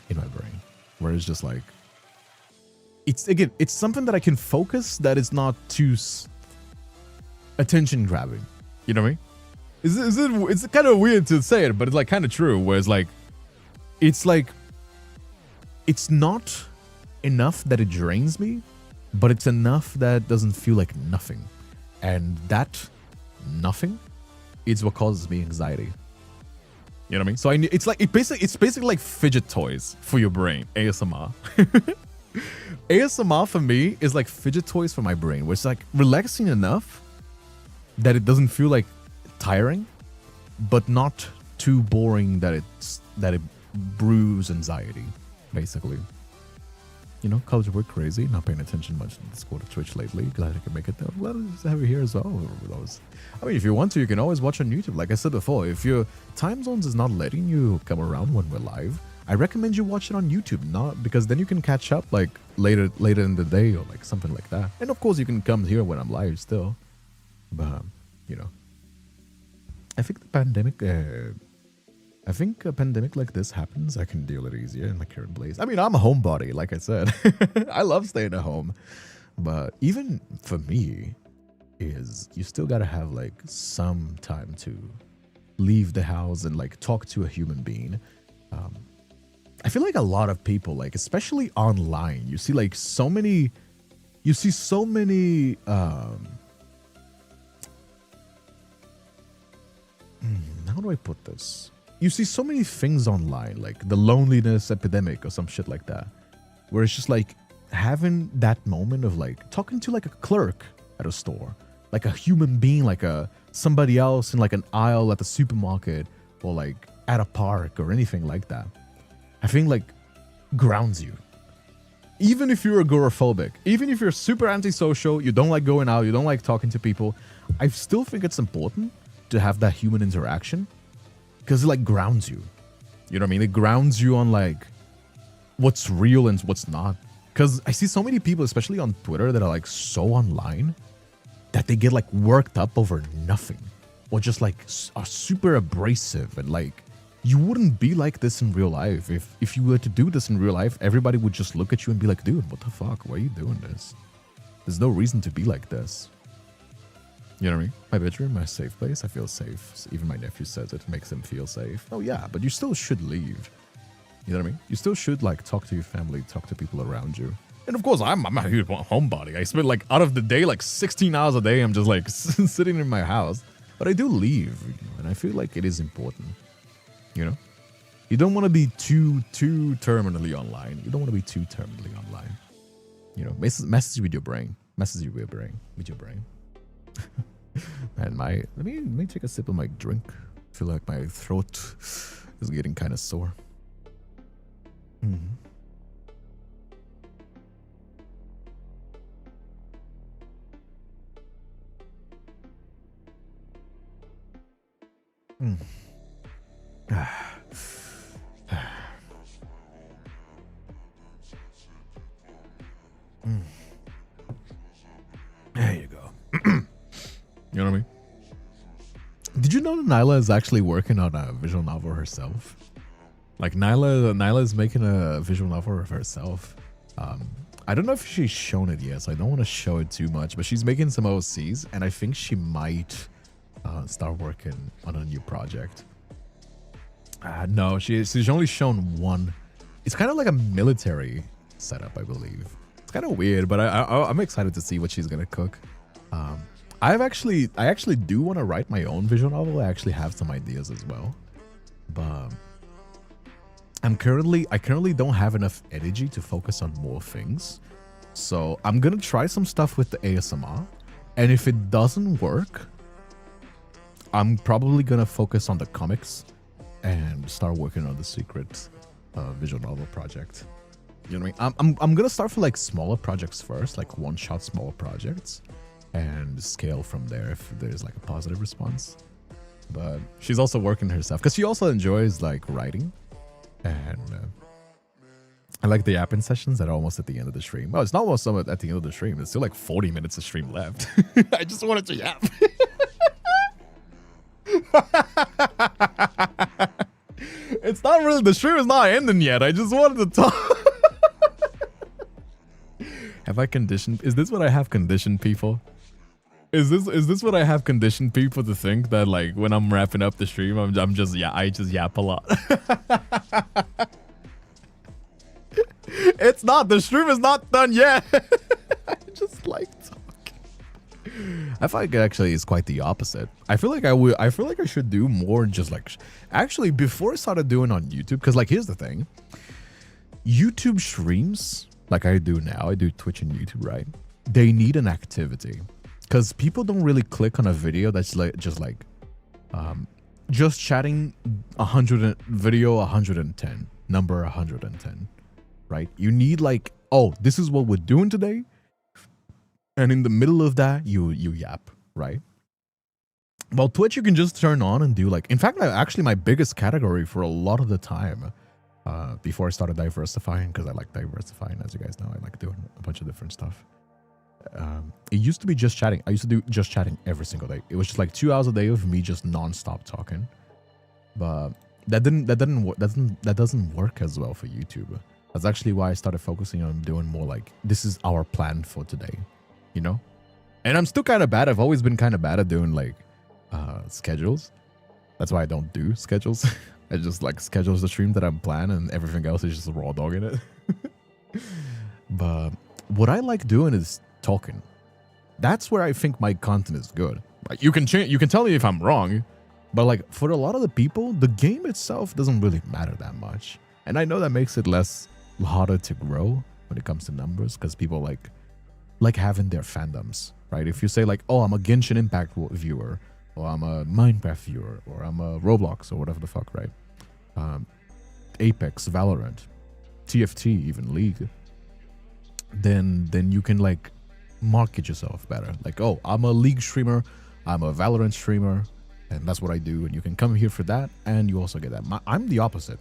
in my brain, where it's just like, it's something that I can focus that is not too attention grabbing. You know what I mean? It's kind of weird to say it, but it's like kind of true. Where it's not enough that it drains me, but it's enough that doesn't feel like nothing. And that nothing is what causes me anxiety. You know what I mean? So it's basically like fidget toys for your brain. ASMR. ASMR for me is like fidget toys for my brain, where it's like relaxing enough that it doesn't feel like tiring, but not too boring that it brews anxiety, basically. College work crazy, not paying attention much to Discord or Twitch lately. Glad I could make it though. Glad to have you here as well. I mean, if you want to, you can always watch on YouTube. Like I said before, if your time zones is not letting you come around when we're live, I recommend you watch it on YouTube, not because then you can catch up like later in the day or like something like that. And of course, you can come here when I'm live still. But I think a pandemic like this happens, I can deal it easier in my current place. I mean, I'm a homebody, like I said. I love staying at home. But even for me, you still gotta have like some time to leave the house and like talk to a human being. I feel like a lot of people, like especially online, you see so many how do I put this? You see so many things online, like the loneliness epidemic or some shit like that, where it's just like having that moment of like talking to like a clerk at a store, like a human being, like somebody else in like an aisle at the supermarket or like at a park or anything like that. I think like grounds you. Even if you're agoraphobic, even if you're super antisocial, you don't like going out, you don't like talking to people, I still think it's important to have that human interaction. Because it like grounds you. You know what I mean? It grounds you on like what's real and what's not. Because I see so many people, especially on Twitter, that are like so online that they get like worked up over nothing. Or just like are super abrasive. And like you wouldn't be like this in real life. If you were to do this in real life, everybody would just look at you and be like, dude, what the fuck? Why are you doing this? There's no reason to be like this. You know what I mean? My bedroom, my safe place. I feel safe. Even my nephew says it makes him feel safe. Oh yeah, but you still should leave. You know what I mean? You still should like talk to your family, talk to people around you. And of course, I'm a huge homebody. I spend like out of the day, like 16 hours a day, I'm just like sitting in my house. But I do leave, and I feel like it is important. You know? You don't want to be too terminally online. You don't want to be too terminally online. Message with your brain. Message with your brain. Man, let me take a sip of my drink. I feel like my throat is getting kind of sore. Mm. Mm. There you go. You know what I mean? Did you know that Nyla is actually working on a visual novel herself? Like Nyla is making a visual novel of herself. I don't know if she's shown it yet, so I don't want to show it too much, but she's making some OCs, and I think she might start working on a new project. No, she's only shown one. It's kind of like a military setup, I believe. It's kind of weird, but I'm excited to see what she's gonna cook. I actually do want to write my own visual novel. I actually have some ideas as well, but I currently don't have enough energy to focus on more things. So I'm gonna try some stuff with the ASMR, and if it doesn't work, I'm probably gonna focus on the comics and start working on the secret visual novel project. You know what I mean? I'm gonna start for like smaller projects first, like one-shot smaller projects, and scale from there if there's like a positive response. But she's also working herself because she also enjoys like writing, and I like the yapping sessions that are almost at the end of the stream. Well, it's not almost at the end of the stream. There's still like 40 minutes of stream left. I just wanted to yap. It's not really, the stream is not ending yet. I just wanted to talk. Have I conditioned? Is this what I have conditioned people? Is this what I have conditioned people to think, that like when I'm wrapping up the stream, I just yap a lot? It's not. The stream is not done yet. I just like talking. I feel like actually it's quite the opposite. I feel like I should do more just like, actually before I started doing on YouTube, because like here's the thing. YouTube streams, like I do now, I do Twitch and YouTube, right? They need an activity. Because people don't really click on a video that's like just chatting 100 video 110, number 110, right? You need like, oh, this is what we're doing today, and in the middle of that you yap, right? Well, Twitch you can just turn on and do like, in fact, actually my biggest category for a lot of the time before I started diversifying, because I like diversifying, as you guys know, I like doing a bunch of different stuff. It used to be just chatting. I used to do just chatting every single day. It was just like 2 hours a day of me just non-stop talking. But that doesn't work as well for YouTube. That's actually why I started focusing on doing more like, this is our plan for today, you know? And I'm still kind of bad. I've always been kind of bad at doing like schedules. That's why I don't do schedules. I just like schedules the stream that I'm planning, and everything else is just raw dogging it. But what I like doing is talking. That's where I think my content is good. Like, you can tell me if I'm wrong, but like for a lot of the people, the game itself doesn't really matter that much. And I know that makes it less harder to grow when it comes to numbers, because people like having their fandoms, right? If you say like, oh, I'm a Genshin Impact viewer, or I'm a Minecraft viewer, or I'm a Roblox, or whatever the fuck, right? Apex, Valorant, TFT, even League, then you can like market yourself better. Like, oh, I'm a League streamer, I'm a Valorant streamer, and that's what I do, and you can come here for that, and you also get that. I'm the opposite.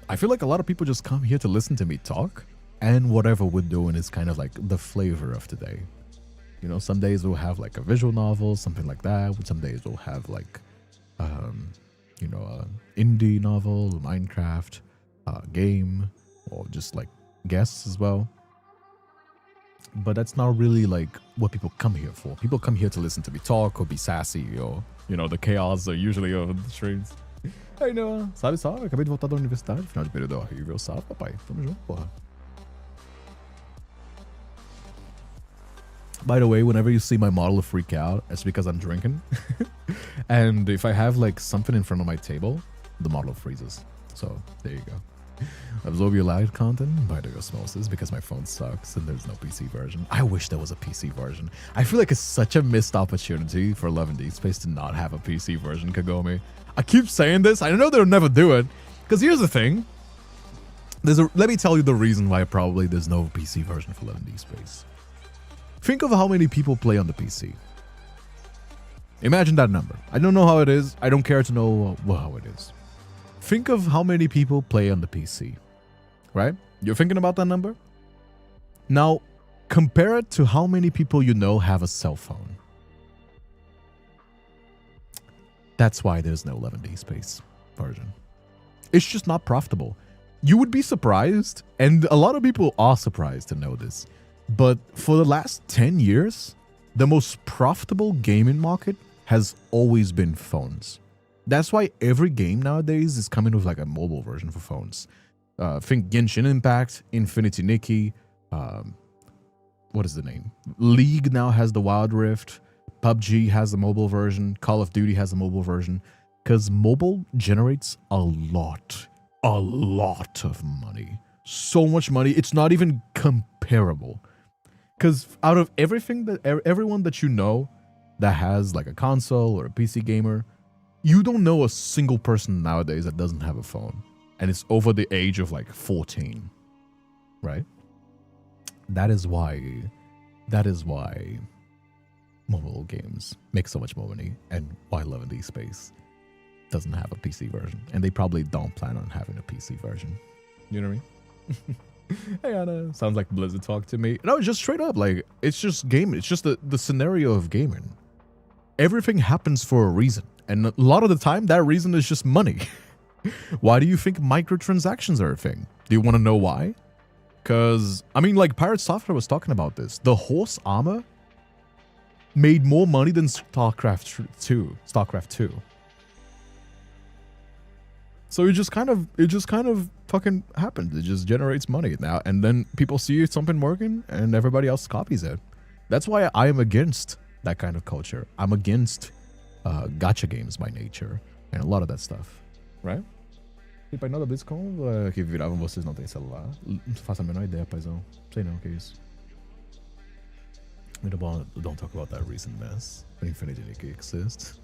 I feel like a lot of people just come here to listen to me talk, and whatever we're doing is kind of like the flavor of today. You know, some days we'll have like a visual novel, something like that. Some days we'll have like, you know, an indie novel, Minecraft, game, or just like guests as well. But that's not really like what people come here for. People come here to listen to me talk or be sassy, or, you know, the chaos are usually on the streams. Aí, Noah. Salve, salve. Acabei de voltar da universidade. Final de período horrível. Salve, papai. Tamo junto, porra. By the way, whenever you see my model freak out, it's because I'm drinking. And if I have like something in front of my table, the model freezes. So there you go. Absorb your live content by the osmosis, because my phone sucks and there's no PC version. I wish there was a PC version. I feel like it's such a missed opportunity for Love and Deep Space to not have a PC version, Kagome. I keep saying this. I know they'll never do it, because here's the thing. Let me tell you the reason why probably there's no PC version for Love and Deep Space. Think of how many people play on the PC. Imagine that number. I don't know how it is. I don't care to know how it is. Think of how many people play on the PC, right? You're thinking about that number? Now, compare it to how many people you know have a cell phone. That's why there's no 11D space version. It's just not profitable. You would be surprised, and a lot of people are surprised to know this, but for the last 10 years, the most profitable gaming market has always been phones. That's why every game nowadays is coming with like a mobile version for phones. Think Genshin Impact, Infinity Nikki, what is the name? League now has the Wild Rift, PUBG has the mobile version, Call of Duty has a mobile version, because mobile generates a lot of money. So much money, it's not even comparable. Because out of everything that everyone that you know that has like a console or a PC gamer, you don't know a single person nowadays that doesn't have a phone. And it's over the age of like 14, right? That is why mobile games make so much more money, and why 11D Space doesn't have a PC version. And they probably don't plan on having a PC version. You know what I mean? Hey Anna, sounds like Blizzard talk to me. No, just straight up, like, it's just gaming. It's just the scenario of gaming. Everything happens for a reason. And a lot of the time, that reason is just money. Why do you think microtransactions are a thing? Do you want to know why? Because, I mean, like, Pirate Software was talking about this. The horse armor made more money than StarCraft 2. So it just kind of fucking happens. It just generates money now, and then people see something working, and everybody else copies it. That's why I am against that kind of culture. I'm against gacha games by nature, and a lot of that stuff, right? E painel da BlizzCon que viravam vocês não têm celular. Não faço a menor ideia, paizão. Sei não, que é isso. We don't talk about that recent mess. But Infinity Nikki exists.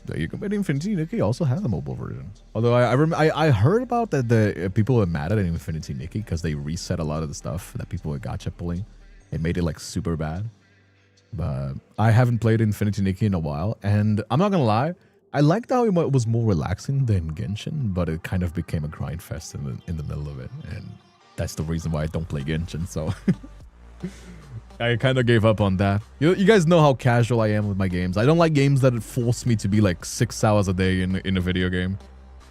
But Infinity Nikki also has a mobile version. Although I heard about that the people were mad at Infinity Nikki because they reset a lot of the stuff that people were gacha pulling. It made it like super bad. But I haven't played Infinity Nikki in a while, and I'm not gonna lie, I liked how it was more relaxing than Genshin, but it kind of became a grind fest in the middle of it, and that's the reason why I don't play Genshin. So I kind of gave up on that. You guys know how casual I am with my games. I don't like games that force me to be like 6 hours a day in a video game.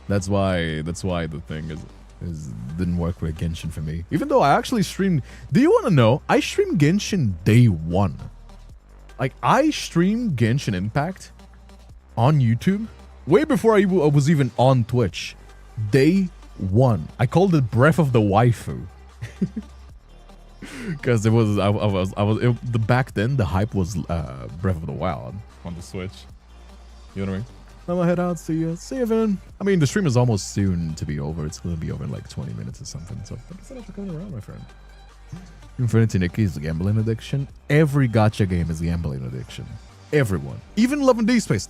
That's why the thing is didn't work with Genshin for me. Even though I actually streamed. Do you want to know? I streamed Genshin day 1. Like, I streamed Genshin Impact on YouTube way before I was even on Twitch. Day 1. I called it Breath of the Waifu. Because it was back then the hype was Breath of the Wild on the Switch. You know what I mean? I'm gonna head out. See you, Vin. I mean, the stream is almost soon to be over. It's gonna be over in like 20 minutes or something. So thanks so much for coming around, my friend. Infinity Nikki is gambling addiction. Every gacha game is gambling addiction. Everyone, even 11D Space.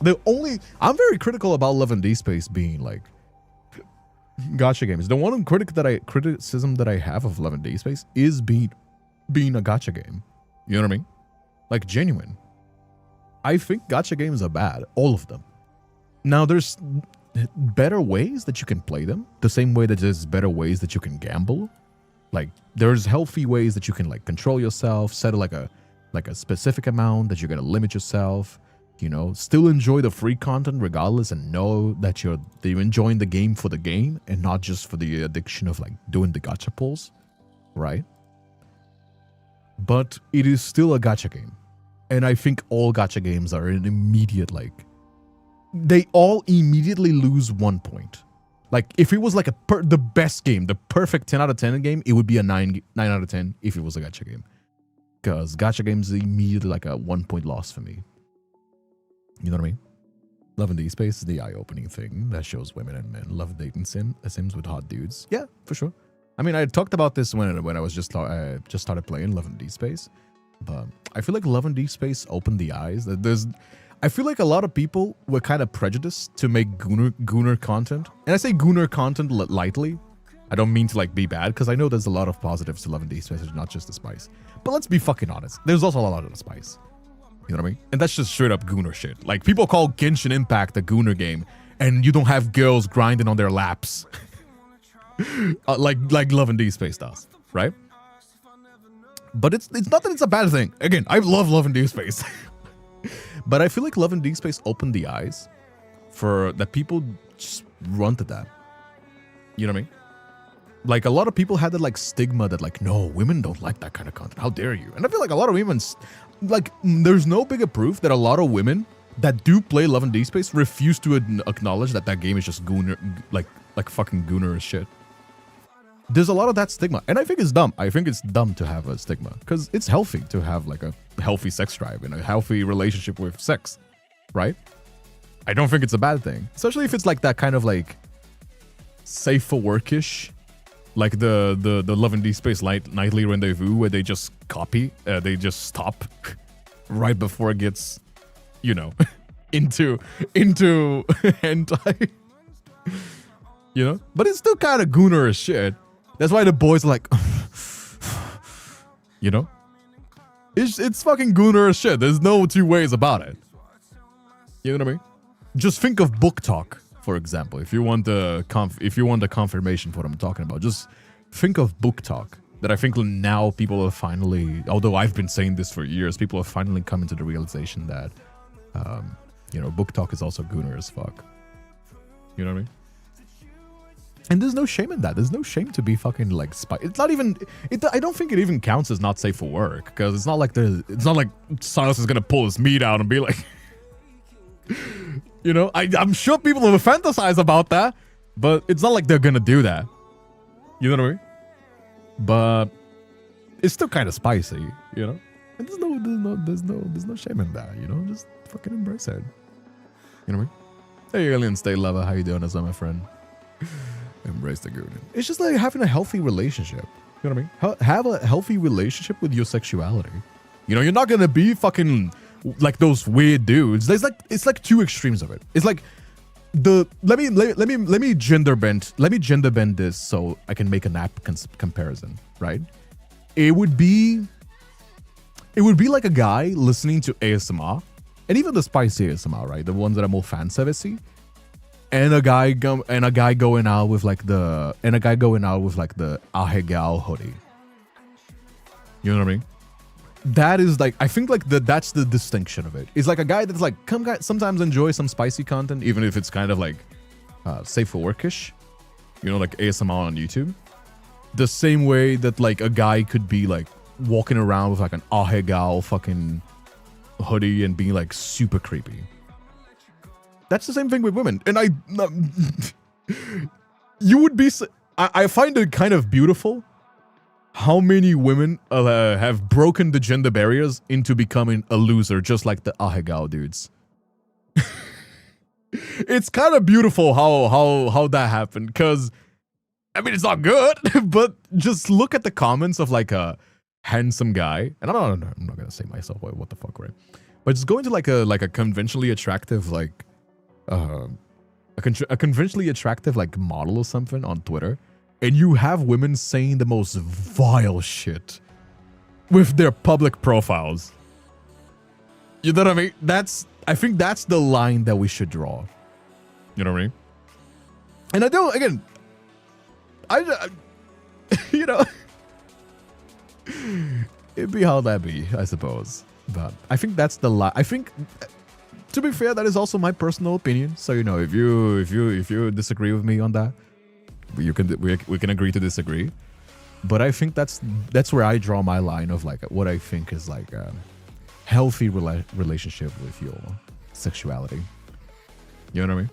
I'm very critical about 11D Space being like gacha games. The one criticism that I have of 11D Space is being a gacha game. You know what I mean? Like, genuine. I think gacha games are bad, all of them. Now, there's better ways that you can play them, the same way that there's better ways that you can gamble. Like, there's healthy ways that you can like control yourself, set like a specific amount that you're gonna limit yourself. You know, still enjoy the free content regardless, and know that you're enjoying the game for the game and not just for the addiction of like doing the gacha pulls, right? But it is still a gacha game, and I think all gacha games are an immediate like. They all immediately lose 1 point. Like, if it was like the best game, the perfect 10 out of 10 game, it would be a 9 out of 10 if it was a gacha game. Because gacha games is immediately like a 1 point loss for me. You know what I mean? Love in D Space is the eye-opening thing that shows women and men love dating sims with hot dudes. Yeah, for sure. I mean, I talked about this when I was just started playing Love in D Space, but I feel like Love in D Space opened the eyes. I feel like a lot of people were kind of prejudiced to make gooner content, and I say gooner content lightly. I don't mean to like be bad, because I know there's a lot of positives to Love in D Space, not just the spice. But let's be fucking honest. There's also a lot of the spice. You know what I mean? And that's just straight up gooner shit. Like, people call Genshin Impact a gooner game, and you don't have girls grinding on their laps. like Love and D Space does, right? But it's not that it's a bad thing. Again, I love Love and D Space. But I feel like Love and D Space opened the eyes for that people just run to that. You know what I mean? Like, a lot of people had that like stigma that like, no, women don't like that kind of content. How dare you? And I feel like a lot of women, like, there's no bigger proof that a lot of women that do play Love and D Space refuse to acknowledge that that game is just gooner, like fucking gooner as shit. There's a lot of that stigma, and I think it's dumb. I think it's dumb to have a stigma, because it's healthy to have like a healthy sex drive and a healthy relationship with sex, right? I don't think it's a bad thing, especially if it's like that kind of like safe for workish, like the Love and D Space nightly rendezvous where they just copy, they just stop right before it gets, you know, into hentai, you know. But it's still kind of gooner as shit. That's why the boys are like, you know, it's fucking gooner as shit. There's no two ways about it. You know what I mean? Just think of book talk, for example. If you want the confirmation for what I'm talking about, just think of book talk. That I think now people are finally, although I've been saying this for years, people are finally coming to the realization that, you know, book talk is also gooner as fuck. You know what I mean? And there's no shame in that. There's no shame to be fucking like It's not even. I don't think it even counts as not safe for work, because it's not like Silas is gonna pull his meat out and be like, you know. I'm sure people have fantasized about that, but it's not like they're gonna do that. You know what I mean? But it's still kind of spicy, you know. And there's no shame in that, you know. Just fucking embrace it. You know what I mean? Hey, Alien State Lover, how you doing, as my friend? Embrace the good. It's just like having a healthy relationship. You know what I mean? Have a healthy relationship with your sexuality. You know, you're not gonna be fucking like those weird dudes. It's like two extremes of it. It's like let me gender bend this so I can make an app comparison, right? It would be like a guy listening to ASMR, and even the spicy ASMR, right? The ones that are more fan servicey. And a guy going out with like the Ahegal hoodie. You know what I mean? That is like, I think like that's the distinction of it. It's like a guy that's like, sometimes enjoy some spicy content, even if it's kind of like safe for workish, you know, like ASMR on YouTube. The same way that like a guy could be like walking around with like an Ahegal fucking hoodie and being like super creepy. That's the same thing with women. And I find it kind of beautiful how many women have broken the gender barriers into becoming a loser, just like the Ahegal dudes. It's kind of beautiful how that happened, because, I mean, it's not good, but just look at the comments of like a handsome guy, and I'm not gonna say myself, what the fuck, right? But just going to like a conventionally attractive like a conventionally attractive like model or something on Twitter, and you have women saying the most vile shit with their public profiles. You know what I mean? I think that's the line that we should draw. You know what I mean? And I don't, again, I you know, it'd be how that be, I suppose. But I think that's the line. I think, to be fair, that is also my personal opinion. So, you know, if you disagree with me on that, we can agree to disagree. But I think that's where I draw my line of like what I think is like a healthy relationship with your sexuality. You know what I mean?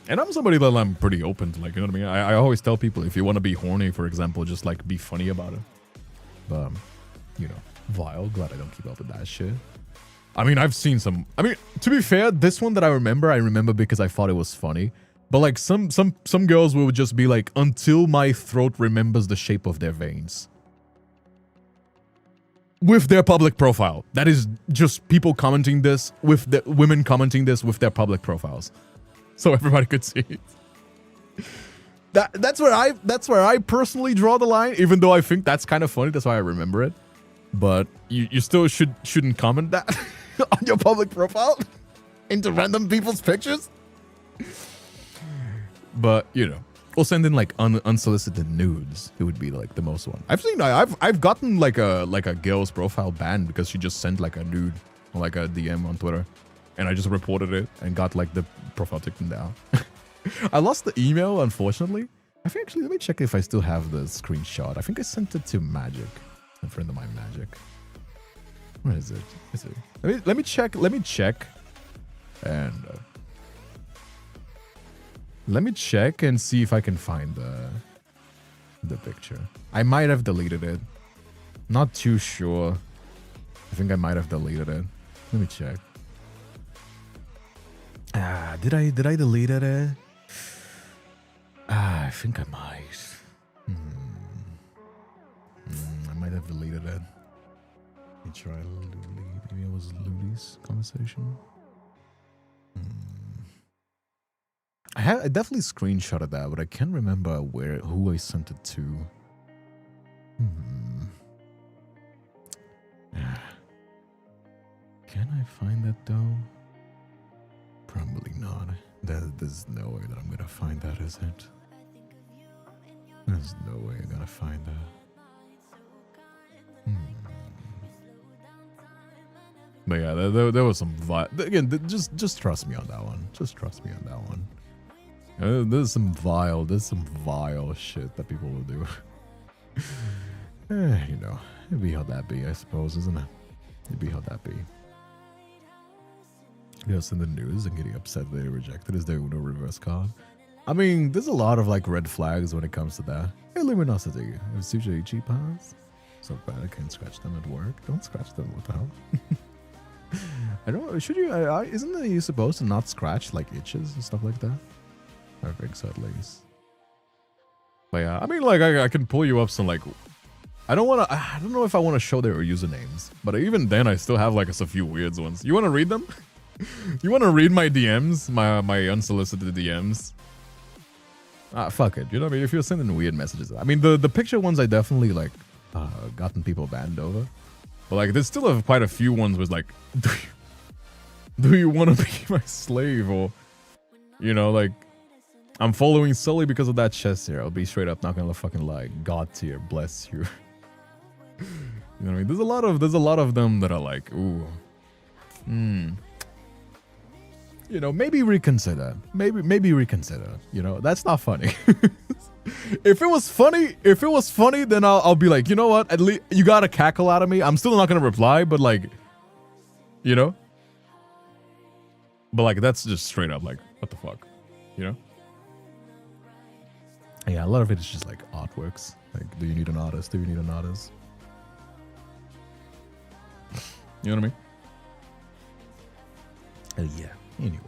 And I'm somebody that I'm pretty open to, like, you know what I mean? I always tell people, if you want to be horny, for example, just like be funny about it. But, you know, vile. Glad I don't keep up with that shit. I mean, I've seen some. I mean, to be fair, this one that I remember because I thought it was funny. But like some girls will just be like, until my throat remembers the shape of their veins. With their public profile. That is just people commenting this with the women commenting this with their public profiles. So everybody could see it. That's where I personally draw the line, even though I think that's kind of funny. That's why I remember it. but you still shouldn't comment that on your public profile into random people's pictures. But you know, or send in like unsolicited nudes. It would be like the most one. I've gotten like a girl's profile banned because she just sent like a nude or like a DM on Twitter, and I just reported it and got like the profile taken down. I lost the email, unfortunately. I think actually, let me check if I still have the screenshot. I think I sent it to Magic, a friend of mine, Magic. Where is it? Let me check. And let me check and see if I can find the picture. I might have deleted it. Not too sure. I think I might have deleted it. Let me check. Did I delete it? I think I might. I might have deleted it. Let me try Luli. Maybe it was Luli's conversation. I definitely screenshotted that, but I can't remember who I sent it to. Can I find that though? Probably not. There's no way that I'm gonna find that, is it? There's no way I'm gonna find that. But yeah, there was some again. Just trust me on that one. Just trust me on that one. There's some vile shit that people will do. You know, it'd be how that be, I suppose, isn't it? It'd be how that be. Yes, in the news and getting upset that they rejected is their Uno reverse card. I mean, there's a lot of like red flags when it comes to that. Hey, Luminosity, if Suja Ichi pass, so bad I can't scratch them at work. Don't scratch them. What the hell? I don't. Should you? Isn't you supposed to not scratch like itches and stuff like that? I think so, at least. But yeah, I mean, like I can pull you up some like. I don't know if I want to show their usernames, but even then, I still have like a few weird ones. You want to read them? You want to read my DMs, my unsolicited DMs? Fuck it. You know what I mean? If you're sending weird messages, I mean the picture ones I definitely like gotten people banned over, but like there's still quite a few ones with like, do you want to be my slave, or you know, like I'm following solely because of that chest here. I'll be straight up, not gonna fucking lie. God tier, bless you. You know what I mean? There's a lot of them that are like, ooh, you know, maybe reconsider. Maybe reconsider. You know, that's not funny. If it was funny, then I'll be like, you know what? At least you got a cackle out of me. I'm still not gonna reply, but like, you know. But like, that's just straight up like, what the fuck, you know? Yeah, a lot of it is just like artworks. Like, do you need an artist? Do you need an artist? You know what I mean? Yeah. Anyway.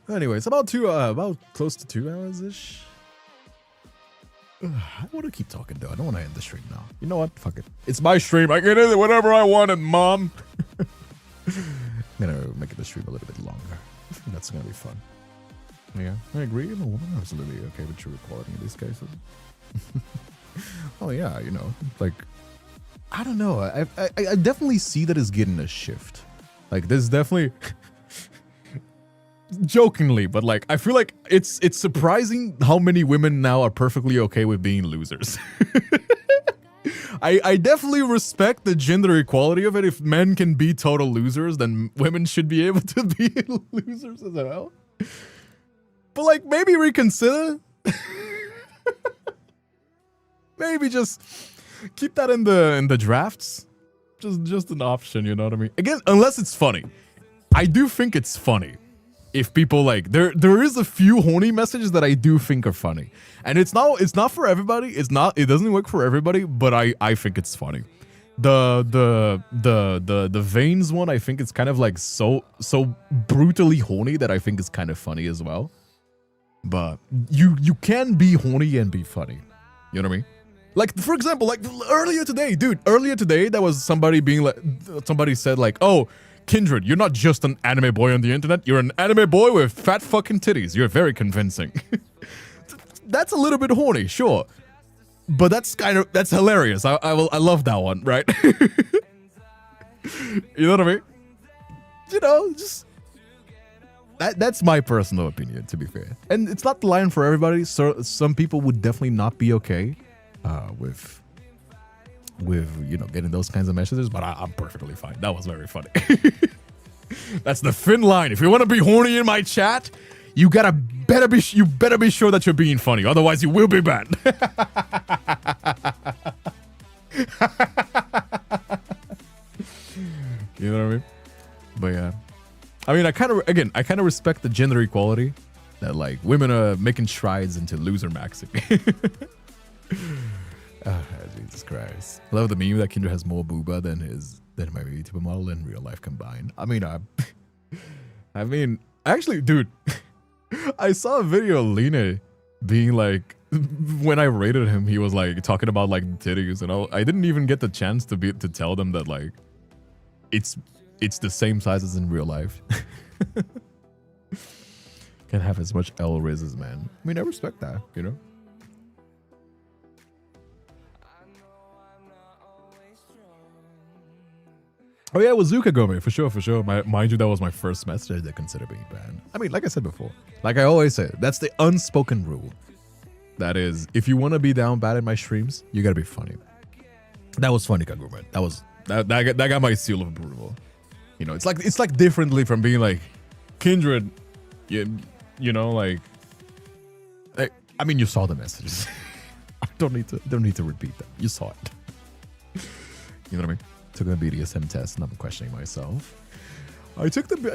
Anyway, it's about close to 2 hours ish. I want to keep talking though. I don't want to end the stream now. You know what? Fuck it. It's my stream. I can end it whenever I want it, Mom. I'm gonna make the stream a little bit longer. I think that's gonna be fun. Yeah, I agree. I'm a woman. Absolutely okay with true equality in these cases. Oh yeah, you know, like I don't know. I definitely see that as getting a shift. Like there's definitely jokingly, but like I feel like it's surprising how many women now are perfectly okay with being losers. I definitely respect the gender equality of it. If men can be total losers, then women should be able to be losers as well. But like maybe reconsider. Maybe just keep that in the drafts. Just an option, you know what I mean? Again, unless it's funny. I do think it's funny. If people like there is a few horny messages that I do think are funny. And it's not for everybody. It doesn't work for everybody, but I think it's funny. The veins one, I think it's kind of like so brutally horny that I think is kind of funny as well. But you can be horny and be funny. You know what I mean? Like, for example, like earlier today, there was somebody being like, somebody said like, oh, Kindred, you're not just an anime boy on the internet. You're an anime boy with fat fucking titties. You're very convincing. That's a little bit horny, sure. but that's hilarious. I love that one, right? You know what I mean? You know, just that's my personal opinion, to be fair. And it's not the line for everybody. So some people would definitely not be okay with you know, getting those kinds of messages, but I'm perfectly fine. That was very funny. That's the thin line. If you want to be horny in my chat, you better be sure that you're being funny. Otherwise, you will be banned. You know what I mean? But yeah, I mean, I kind of respect the gender equality that like women are making strides into loser maxing. Oh, Jesus Christ! Love the meme that Kindred has more booba than my VTuber model in real life combined. I mean, actually, dude, I saw a video of Lena being like, when I rated him, he was like talking about like titties, and I didn't even get the chance to tell them that like it's the same size as in real life. Can't have as much L rizzes, man. I mean, I respect that, you know. Oh yeah, Wazuka Gome, for sure. Mind you, that was my first message that consider being banned. I mean, like I said before, like I always say, that's the unspoken rule. That is, if you want to be down bad in my streams, you gotta be funny. That was funny, Kagurman. That got my seal of approval. You know, it's like differently from being like Kindred. You know, like I mean, you saw the messages. I don't need to repeat them. You saw it. You know what I mean? Took a BDSM test and I'm questioning myself. I've taken the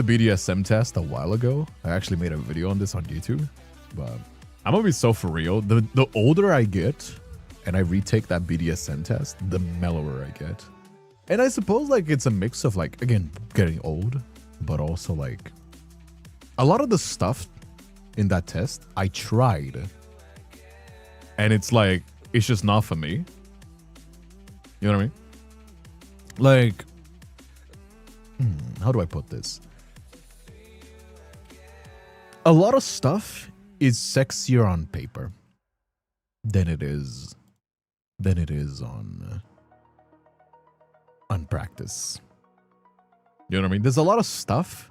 BDSM test a while ago. I actually made a video on this on YouTube, but I'm gonna be so for real. The older I get and I retake that BDSM test, the mellower I get. And I suppose like it's a mix of like, again, getting old, but also like a lot of the stuff in that test I tried and it's like, it's just not for me. You know what I mean? Like, how do I put this? A lot of stuff is sexier on paper than it is on practice. You know what I mean? There's a lot of stuff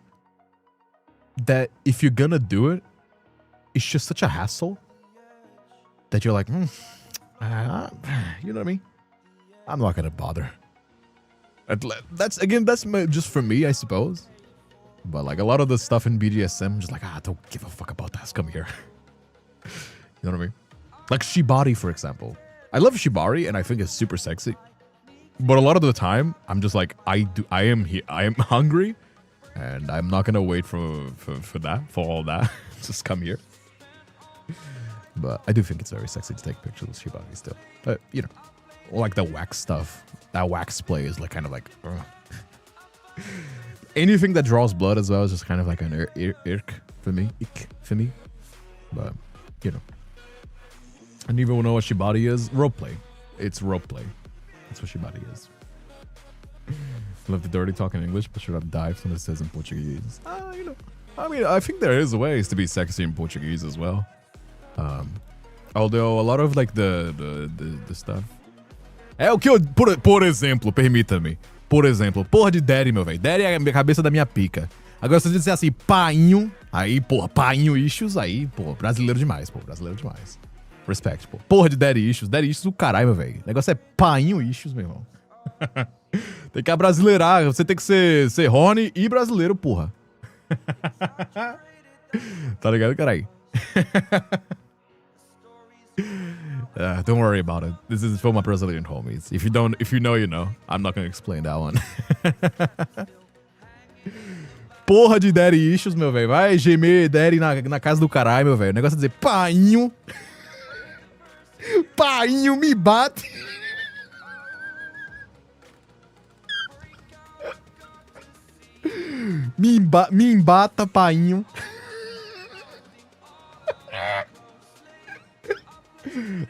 that if you're gonna do it, it's just such a hassle that you're like, you know what I mean? I'm not gonna bother. That's just for me, I suppose. But like a lot of the stuff in BDSM, I'm just like, don't give a fuck about that. Come here. You know what I mean? Like Shibari, for example. I love Shibari and I think it's super sexy. But a lot of the time, I'm just like, I am hungry, and I'm not gonna wait for all that. Just come here. But I do think it's very sexy to take pictures of Shibari still. But you know. Like the wax stuff, that wax play is like kind of like anything that draws blood as well is just kind of like an irk for me. But you know, and even know what Shibari is. Roleplay. It's roleplay. That's what Shibari is. Love the dirty talk in English, but should have dived when it says in Portuguese. You know, I mean, I think there is ways to be sexy in Portuguese as well. Although a lot of like the stuff. É o que eu, por exemplo, permita-me. Por exemplo, porra de daddy, meu velho. Daddy é a cabeça da minha pica. Agora, se você disser assim, painho, aí, porra, painho issues, aí, pô, brasileiro demais, pô, brasileiro demais. Respect, pô. Porra de daddy issues do caralho, meu velho. O negócio é painho issues, meu irmão. Tem que abrasileirar, você tem que ser horny e brasileiro, porra. Tá ligado, caralho? Don't worry about it. This is for my Brazilian homies. If you know, you know. I'm not gonna explain that one. Porra de daddy issues, meu velho. Vai gemer daddy na casa do caralho, meu velho. O negócio é dizer painho. Painho me bate. Me embata, painho.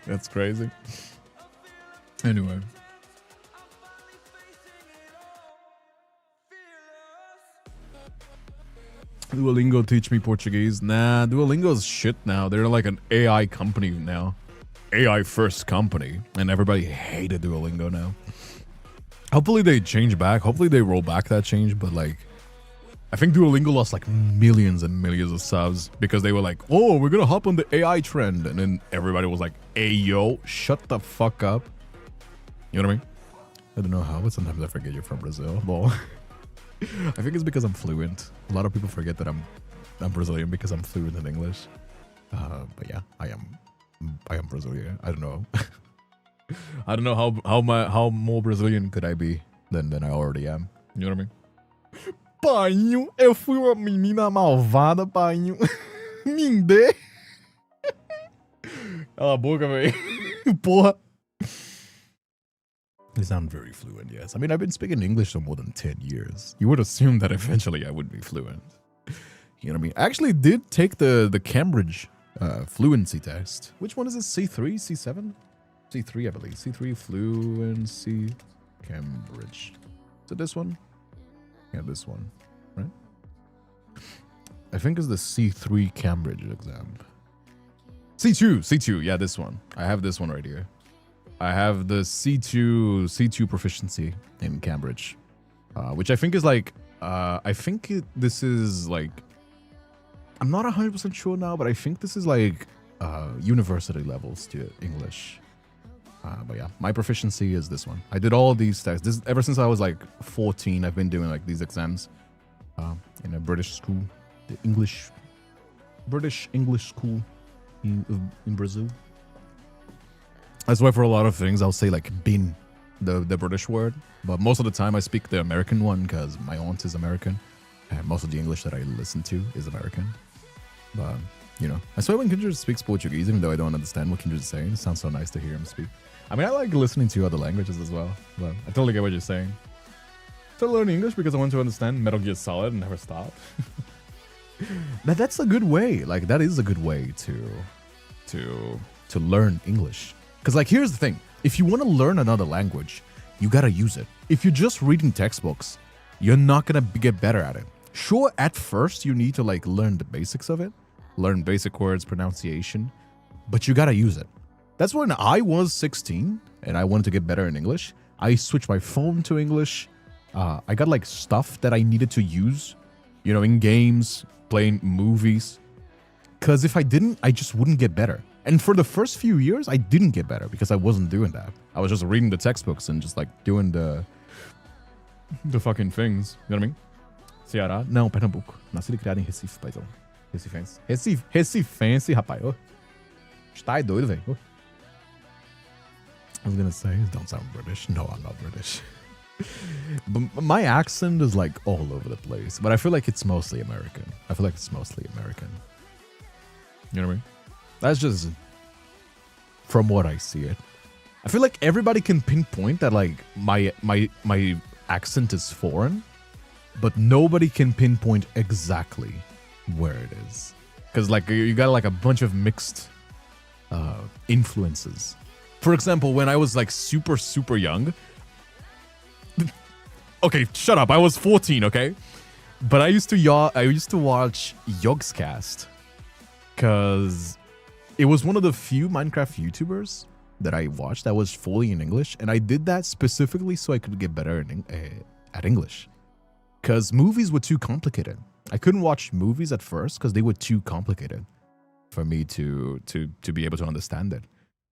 That's crazy. Anyway. Duolingo teach me Portuguese. Nah, Duolingo's shit now. They're like an AI company now. AI first company, and everybody hated Duolingo now. Hopefully they change back. Hopefully they roll back that change. But like, I think Duolingo lost like millions and millions of subs because they were like, oh, we're gonna hop on the AI trend, and then everybody was like, hey yo, shut the fuck up. You know what I mean? I don't know how, but sometimes I forget you're from Brazil. Well, I think it's because I'm fluent. A lot of people forget that I'm Brazilian because I'm fluent in English. But yeah, I am Brazilian. I don't know. I don't know how more Brazilian could I be than I already am. You know what I mean? Painho, eu fui uma menina malvada, painho. Me dê. Cala a boca, velho. Porra. I sound very fluent, yes. I mean, I've been speaking English for more than 10 years. You would assume that eventually I would be fluent. You know what I mean? I actually did take the Cambridge fluency test. Which one is it? C3? C7? C3, I believe. C3 fluency Cambridge. Is it this one? Yeah, this one, right? I think it's the C3 Cambridge exam. C2, yeah, this one. I have this one right here. I have the C2 proficiency in Cambridge, which I think is like, this is like, I'm not 100% sure now, but I think this is like university levels to English. But yeah, my proficiency is this one. I did all these tests. Ever since I was like 14, I've been doing like these exams in a British school, the British English school in Brazil. That's why for a lot of things I'll say like bin, the British word, but most of the time I speak the American one because my aunt is American, and most of the English that I listen to is American. But you know, I swear when Kindred speaks Portuguese, even though I don't understand what Kindred's saying, it sounds so nice to hear him speak. I mean, I like listening to other languages as well, but I totally get what you're saying. So I learned English because I want to understand Metal Gear Solid and never stop. That's a good way. Like, that is a good way to learn English. Because, like, here's the thing. If you want to learn another language, you got to use it. If you're just reading textbooks, you're not going to get better at it. Sure, at first, you need to, like, learn the basics of it. Learn basic words, pronunciation. But you got to use it. That's when I was 16 and I wanted to get better in English. I switched my phone to English. I got, like, stuff that I needed to use, you know, in games, playing movies. Because if I didn't, I just wouldn't get better. And for the first few years, I didn't get better because I wasn't doing that. I was just reading the textbooks and just like doing the fucking things. You know what I mean? Ceará? Não, Pernambuco. Nascido e criado em Recife, paizão. Recifense. Recifense, rapaz. Oh. Está doido, velho. Oh. I was gonna say, don't sound British. No, I'm not British. But my accent is like all over the place. But I feel like it's mostly American. You know what I mean? That's just from what I see it. I feel like everybody can pinpoint that like my accent is foreign, but nobody can pinpoint exactly where it is. Because like you got like a bunch of mixed influences. For example, when I was like super young. Okay, shut up. I was 14, okay? But I used to watch Yogscast because it was one of the few Minecraft YouTubers that I watched that was fully in English, and I did that specifically so I could get better at English. Because movies were too complicated. I couldn't watch movies at first because they were too complicated for me to be able to understand it.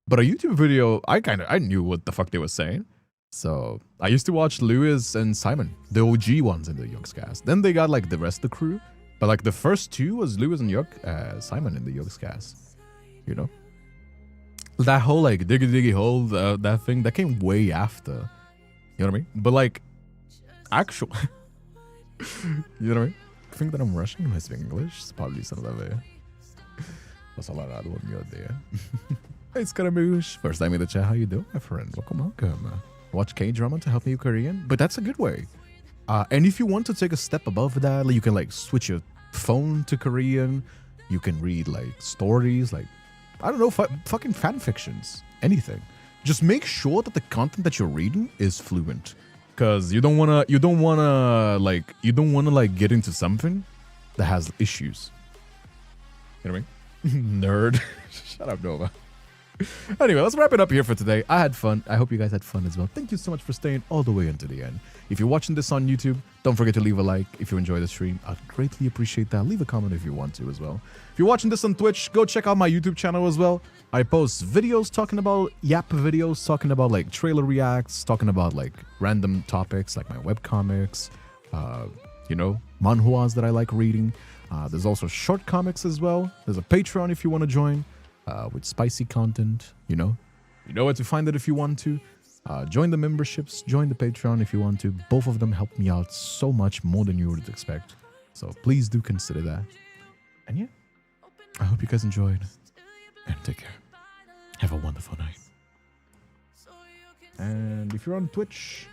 But a YouTube video, I knew what the fuck they were saying. So I used to watch Lewis and Simon, the OG ones in the Yogscast. Then they got like the rest of the crew, but like the first two was Lewis and Simon in the Yogscast. You know, that whole like diggy hole, that thing that came way after. You know what I mean? But like, actual, you know what I mean? I think that I'm rushing when I speak English. It's probably some of that. Posso falar do meu dia. Hey, Scaramouche. First time in the chat. How you doing, my friend? Welcome. Watch K-drama to help me Korean, but that's a good way. And if you want to take a step above that, like, you can like switch your phone to Korean. You can read like stories, like I don't know, fucking fan fictions, anything. Just make sure that the content that you're reading is fluent, because you don't wanna get into something that has issues. You know what I mean? Nerd. Shut up, Nova. Anyway, let's wrap it up here for today. I had fun. I hope you guys had fun as well. Thank you so much for staying all the way into the end. If you're watching this on YouTube, don't forget to leave a like if you enjoy the stream. I'd greatly appreciate that. Leave a comment if you want to as well. If you're watching this on Twitch, go check out my YouTube channel as well. I post videos talking about Yap videos, talking about like trailer reacts, talking about like random topics like my webcomics, you know, manhwas that I like reading. There's also short comics as well. There's a Patreon if you want to join. With spicy content, you know where to find it if you want to. Join the memberships, join the Patreon if you want to. Both of them help me out so much more than you would expect. So please do consider that. And yeah, I hope you guys enjoyed. And take care. Have a wonderful night. And if you're on Twitch,